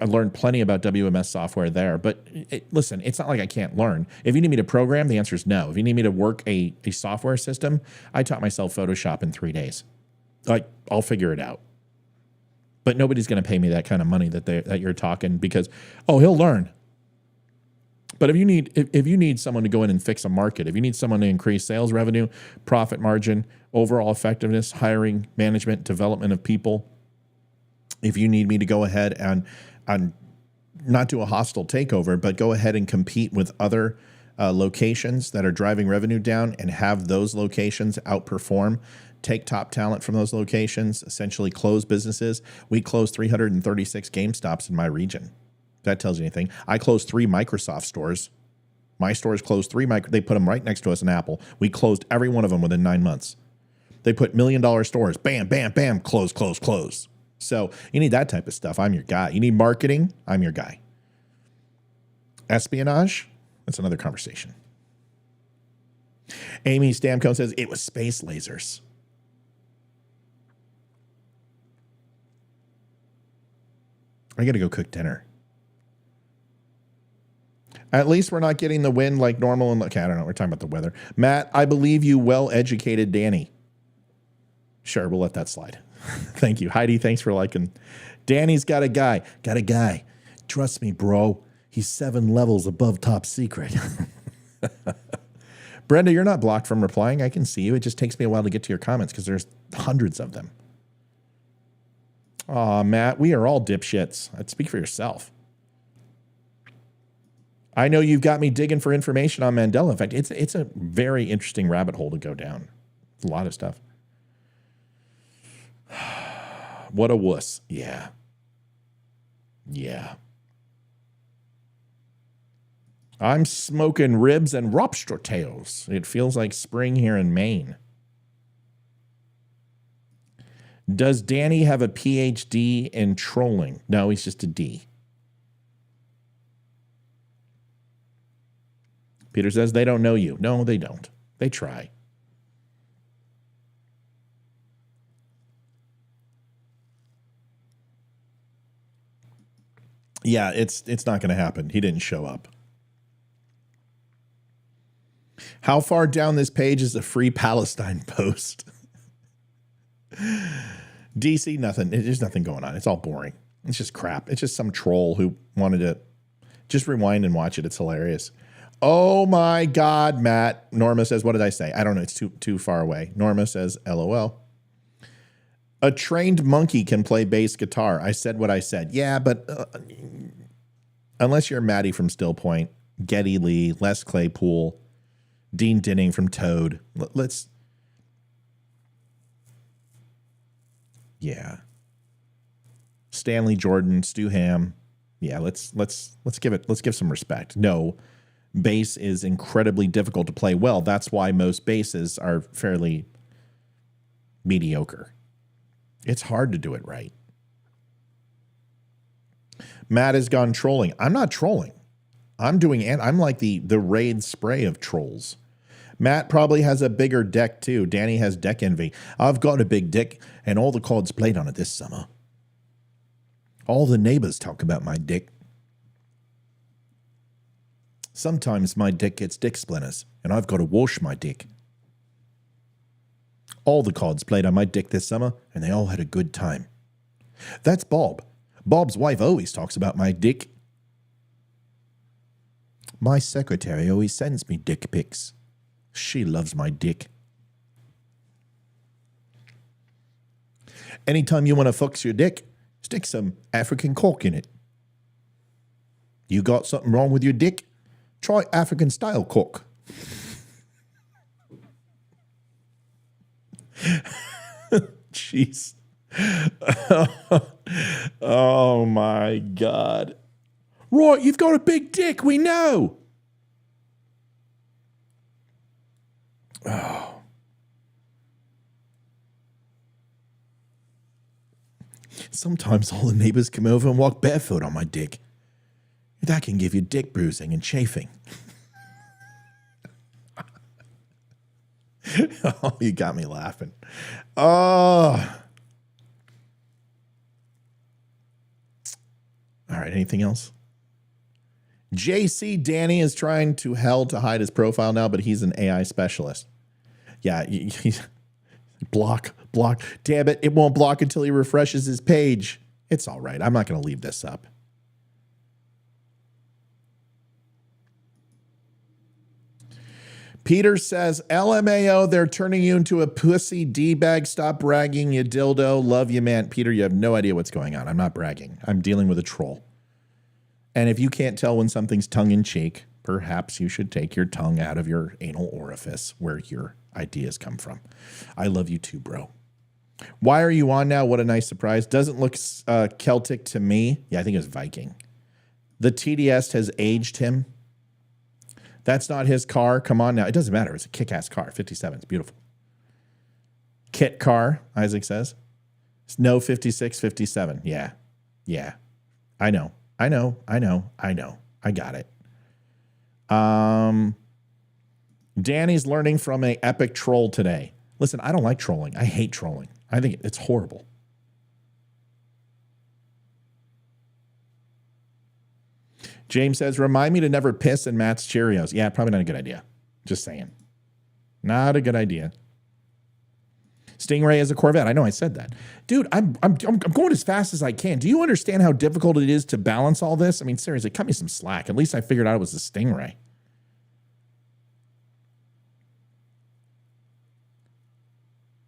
I learned plenty about WMS software there. But listen, it's not like I can't learn. If you need me to program, the answer is no. If you need me to work a software system, I taught myself Photoshop in 3 days. Like, I'll figure it out. But nobody's going to pay me that kind of money that you're talking because, oh, he'll learn. But if you need someone to go in and fix a market, if you need someone to increase sales revenue, profit margin, overall effectiveness, hiring, management, development of people, if you need me to go ahead and not do a hostile takeover, but go ahead and compete with other locations that are driving revenue down and have those locations outperform, take top talent from those locations, essentially close businesses. We closed 336 GameStops in my region. That tells you anything. I closed 3 Microsoft stores. My stores closed 3. They put them right next to us in Apple. We closed every one of them within 9 months. They put $1 million stores. Bam, bam, bam. Close, close, close. So you need that type of stuff. I'm your guy. You need marketing. I'm your guy. Espionage. That's another conversation. Amy Stamco says it was space lasers. I got to go cook dinner. At least we're not getting the wind like normal. And okay, I don't know. We're talking about the weather. Matt, I believe you well-educated Danny. Sure, we'll let that slide. Thank you. Heidi, thanks for liking. Danny's got a guy. Got a guy. Trust me, bro. He's 7 levels above top secret. Brenda, you're not blocked from replying. I can see you. It just takes me a while to get to your comments because there's hundreds of them. Aw, Matt, we are all dipshits. I'd speak for yourself. I know you've got me digging for information on Mandela. In fact, it's a very interesting rabbit hole to go down. It's a lot of stuff. What a wuss. Yeah. Yeah. I'm smoking ribs and lobster tails. It feels like spring here in Maine. Does Danny have a PhD in trolling? No, he's just a D. Peter says they don't know you. No, they don't. They try. Yeah, it's not going to happen. He didn't show up. How far down this page is a Free Palestine post? DC, nothing. There's nothing going on. It's all boring. It's just crap. It's just some troll who wanted to just rewind and watch it. It's hilarious. Oh my God, Matt. Norma says, what did I say? I don't know. It's too far away. Norma says, LOL. A trained monkey can play bass guitar. I said what I said. Yeah, but unless you're Maddie from Still Point, Geddy Lee, Les Claypool, Dean Dinning from Toad, let's. Yeah. Stanley Jordan, Stu Ham. Yeah, let's give some respect. No, bass is incredibly difficult to play well. That's why most basses are fairly mediocre. It's hard to do it right. Matt has gone trolling. I'm not trolling. I'm like the raid spray of trolls. Matt probably has a bigger deck too. Danny has deck envy. I've got a big deck and all the cards played on it this summer. All the neighbors talk about my dick. Sometimes my dick gets dick splinters and I've got to wash my dick. All the cards played on my dick this summer and they all had a good time. That's Bob. Bob's wife always talks about my dick. My secretary always sends me dick pics. She loves my dick. Anytime you want to fix your dick, stick some African cork in it. You got something wrong with your dick? Try African style cork. Jeez. Oh my God. Right, you've got a big dick, we know. Oh. Sometimes all the neighbors come over and walk barefoot on my dick. That can give you dick bruising and chafing. Oh, you got me laughing. Oh. All right, anything else? JC Danny is trying to hide his profile now, but he's an AI specialist. Yeah, he's block. Damn it, it won't block until he refreshes his page. It's all right. I'm not going to leave this up. Peter says, LMAO, they're turning you into a pussy D-bag. Stop bragging, you dildo. Love you, man. Peter, you have no idea what's going on. I'm not bragging. I'm dealing with a troll. And if you can't tell when something's tongue-in-cheek, perhaps you should take your tongue out of your anal orifice where your ideas come from. I love you too, bro. Why are you on now? What a nice surprise. Doesn't look Celtic to me. Yeah, I think it's Viking. The TDS has aged him. That's not his car. Come on now. It doesn't matter. It's a kick-ass car. 57. It's beautiful. Kit car, Isaac says. No, 56, 57. Yeah. Yeah. I know. I got it. Danny's learning from an epic troll today. Listen, I don't like trolling. I hate trolling. I think it's horrible. James says, remind me to never piss in Matt's Cheerios. Yeah, probably not a good idea. Just saying. Not a good idea. Stingray is a Corvette. I know I said that. Dude, I'm going as fast as I can. Do you understand how difficult it is to balance all this? I mean, seriously, cut me some slack. At least I figured out it was the Stingray.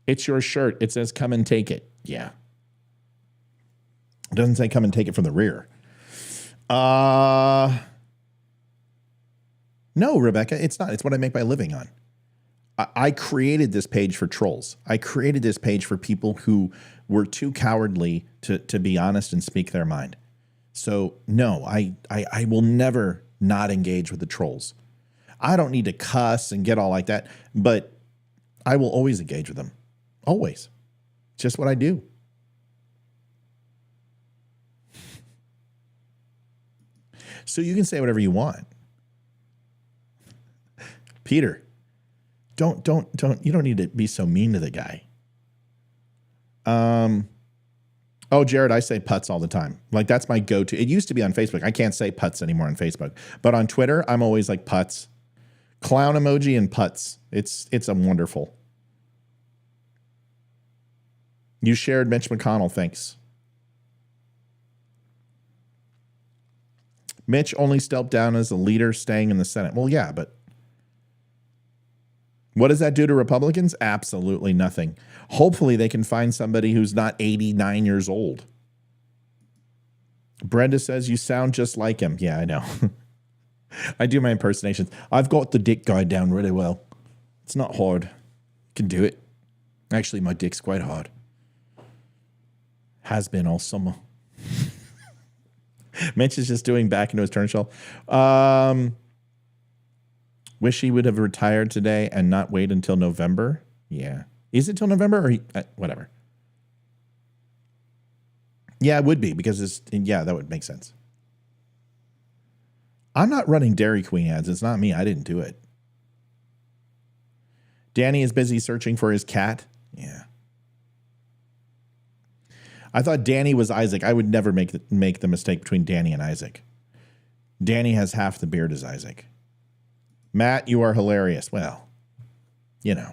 It's your shirt. It says, come and take it. Yeah. It doesn't say come and take it from the rear. No, Rebecca, it's not. It's what I make my living on. I created this page for trolls. I created this page for people who were too cowardly to be honest and speak their mind. So no, I will never not engage with the trolls. I don't need to cuss and get all like that, but I will always engage with them. Always. It's just what I do. So you can say whatever you want. Peter, don't, you don't need to be so mean to the guy. Oh, Jared, I say putz all the time. Like, that's my go-to. It used to be on Facebook. I can't say putz anymore on Facebook. But on Twitter, I'm always like putz. Clown emoji and putz. It's a wonderful. You shared Mitch McConnell. Thanks. Mitch only stepped down as a leader, staying in the Senate. Well, yeah, but what does that do to Republicans? Absolutely nothing. Hopefully they can find somebody who's not 89 years old. Brenda says, you sound just like him. Yeah, I know. I do my impersonations. I've got the dick guy down really well. It's not hard. You can do it. Actually, my dick's quite hard. Has been all summer. Mitch is just doing back into his turn shell. Wish he would have retired today and not wait until November. Yeah. Is it till November or whatever? Yeah, it would be because that would make sense. I'm not running Dairy Queen ads. It's not me. I didn't do it. Danny is busy searching for his cat. Yeah. I thought Danny was Isaac. I would never make the mistake between Danny and Isaac. Danny has half the beard as Isaac. Matt, you are hilarious. Well, you know.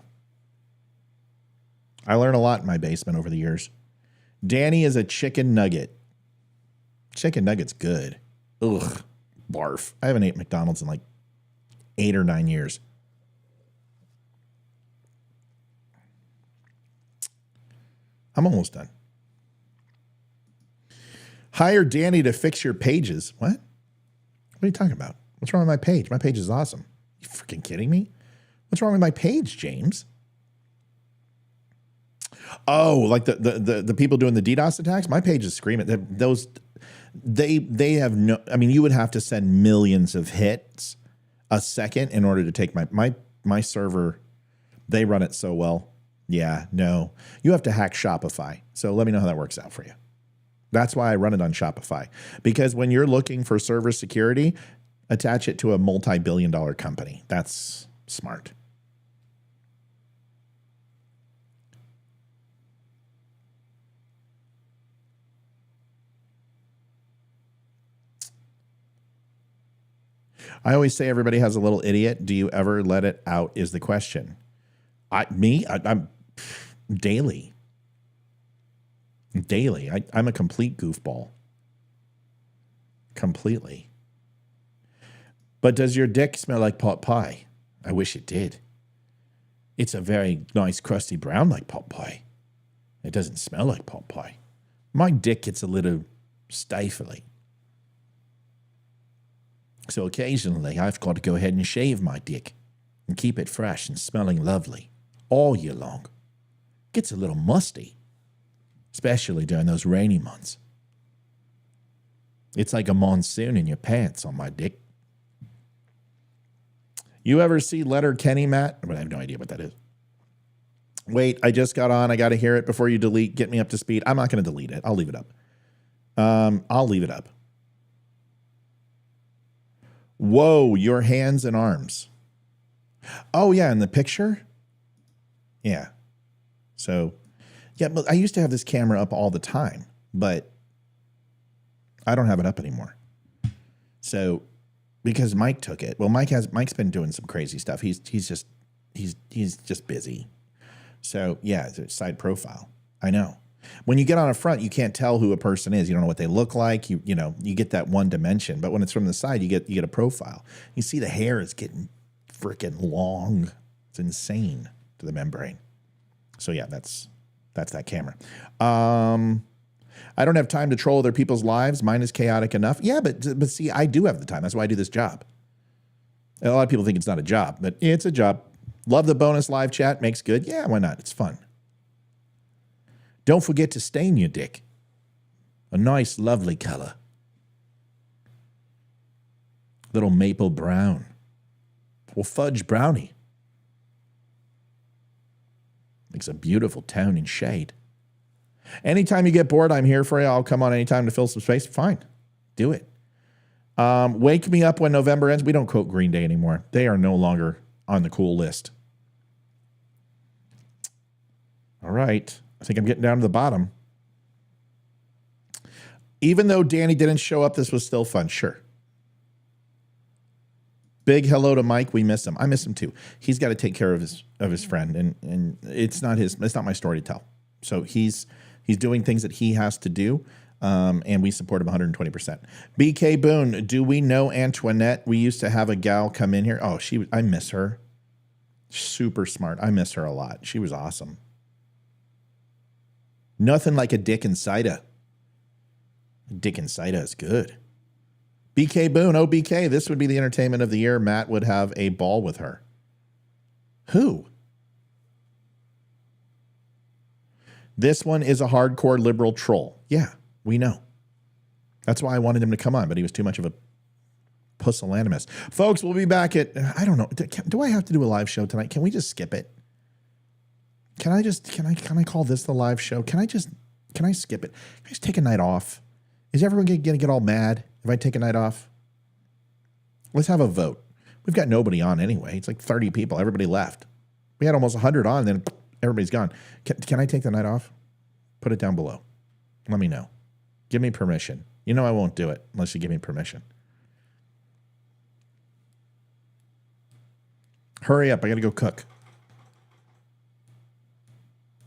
I learned a lot in my basement over the years. Danny is a chicken nugget. Chicken nugget's good. Ugh, barf. I haven't ate McDonald's in like 8 or 9 years. I'm almost done. Hire Danny to fix your pages. What? What are you talking about? What's wrong with my page? My page is awesome. You freaking kidding me? What's wrong with my page, James? Oh, like the people doing the DDoS attacks? My page is screaming. They have no, I mean, you would have to send millions of hits a second in order to take my server. They run it so well. Yeah, no. You have to hack Shopify. So let me know how that works out for you. That's why I run it on Shopify. Because when you're looking for server security, attach it to a multi-billion-dollar company. That's smart. I always say everybody has a little idiot. Do you ever let it out is the question. I'm daily. daily. I'm a complete goofball. Completely. But does your dick smell like pot pie? I wish it did. It's a very nice crusty brown like pot pie. It doesn't smell like pot pie. My dick gets a little stifling. So occasionally I've got to go ahead and shave my dick and keep it fresh and smelling lovely all year long. Gets a little musty, especially during those rainy months. It's like a monsoon in your pants on my dick. You ever see Letterkenny, Matt? But I have no idea what that is. Wait, I just got on. I got to hear it before you delete. Get me up to speed. I'm not going to delete it. I'll leave it up. I'll leave it up. Whoa, your hands and arms. Oh, yeah, in the picture? Yeah. So, yeah, but I used to have this camera up all the time, but I don't have it up anymore. So, because Mike took it. Well, Mike's been doing some crazy stuff. He's just busy. So, yeah, it's a side profile. I know. When you get on a front, you can't tell who a person is. You don't know what they look like. You get that one dimension. But when it's from the side, you get a profile. You see the hair is getting freaking long. It's insane to the membrane. So yeah, that's that camera. I don't have time to troll other people's lives. Mine is chaotic enough. Yeah, but see, I do have the time. That's why I do this job. And a lot of people think it's not a job, but it's a job. Love the bonus live chat. Makes good. Yeah, why not? It's fun. Don't forget to stain your dick. A nice, lovely color. Little maple brown. Or fudge brownie. Makes a beautiful tone and shade. Anytime you get bored, I'm here for you. I'll come on anytime to fill some space. Fine. Do it. Wake me up when November ends. We don't quote Green Day anymore. They are no longer on the cool list. All right. I think I'm getting down to the bottom. Even though Danny didn't show up, this was still fun. Sure. Big hello to Mike. We miss him. I miss him too. He's got to take care of his friend, and it's not my story to tell. So he's doing things that he has to do, and we support him 120%. BK Boone, do we know Antoinette? We used to have a gal come in here. Oh, I miss her. Super smart. I miss her a lot. She was awesome. Nothing like a dick and cider. Dick and cider is good. BK Boone, oh BK, this would be the entertainment of the year. Matt would have a ball with her. Who? This one is a hardcore liberal troll. Yeah, we know. That's why I wanted him to come on, but he was too much of a pusillanimous. Folks, we'll be back at, I don't know, do I have to do a live show tonight? Can we just skip it? Can I call this the live show? Can I skip it? Can I just take a night off? Is everyone going to get all mad if I take a night off? Let's have a vote. We've got nobody on anyway. It's like 30 people. Everybody left. We had almost 100 on, then everybody's gone. Can I take the night off? Put it down below. Let me know. Give me permission. You know I won't do it unless you give me permission. Hurry up. I got to go cook.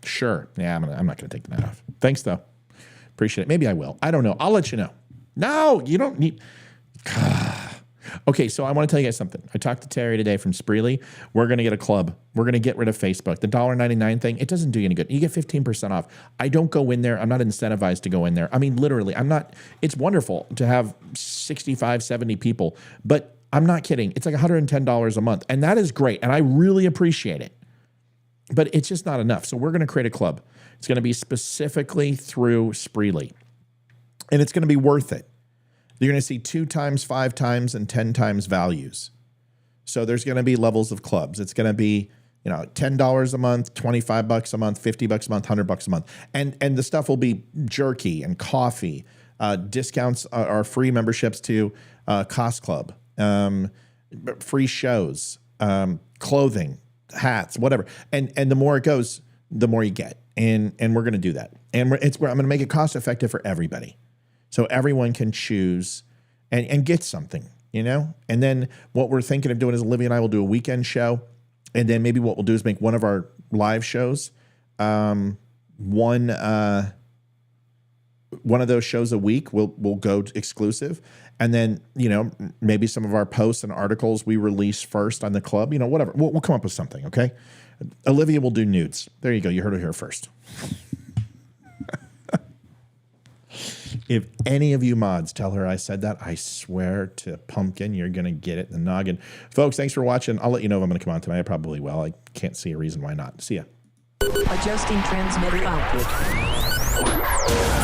Sure. Yeah, I'm not going to take the night off. Thanks, though. Appreciate it. Maybe I will. I don't know. I'll let you know. No, you don't need... Okay, so I want to tell you guys something. I talked to Terry today from Spreely. We're going to get a club. We're going to get rid of Facebook. The $1.99 thing, it doesn't do you any good. You get 15% off. I don't go in there. I'm not incentivized to go in there. I mean, literally, I'm not... It's wonderful to have 65, 70 people, but I'm not kidding. It's like $110 a month, and that is great, and I really appreciate it. But it's just not enough. So we're going to create a club. It's going to be specifically through Spreely. And it's going to be worth it. You're going to see 2 times, 5 times, and 10 times values. So there's going to be levels of clubs. It's going to be, $10 a month, $25 a month, $50 a month, $100 a month. And the stuff will be jerky and coffee. Discounts are free memberships to Cost Club, free shows, clothing, hats, whatever. And the more it goes, the more you get. And we're going to do that. And I'm going to make it cost effective for everybody. So everyone can choose and get something, And then what we're thinking of doing is Olivia and I will do a weekend show. And then maybe what we'll do is make one of our live shows, one one of those shows a week will go exclusive. And then, maybe some of our posts and articles we release first on the club, whatever. We'll come up with something, okay? Olivia will do nudes. There you go. You heard it here first. If any of you mods tell her I said that, I swear to Pumpkin, you're going to get it in the noggin. Folks, thanks for watching. I'll let you know if I'm going to come on tonight. I probably will. I can't see a reason why not. See ya. Adjusting transmitter output.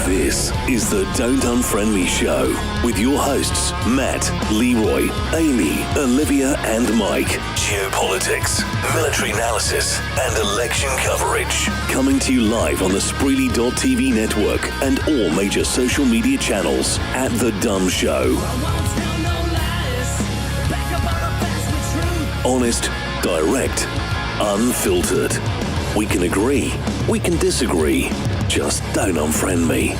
This is the Don't Unfriend Me Show with your hosts, Matt, Leroy, Amy, Olivia, and Mike. Geopolitics, military analysis, and election coverage. Coming to you live on the Spreely.tv network and all major social media channels at The Dumb Show. Honest, direct, unfiltered. We can agree, we can disagree. Just don't unfriend me.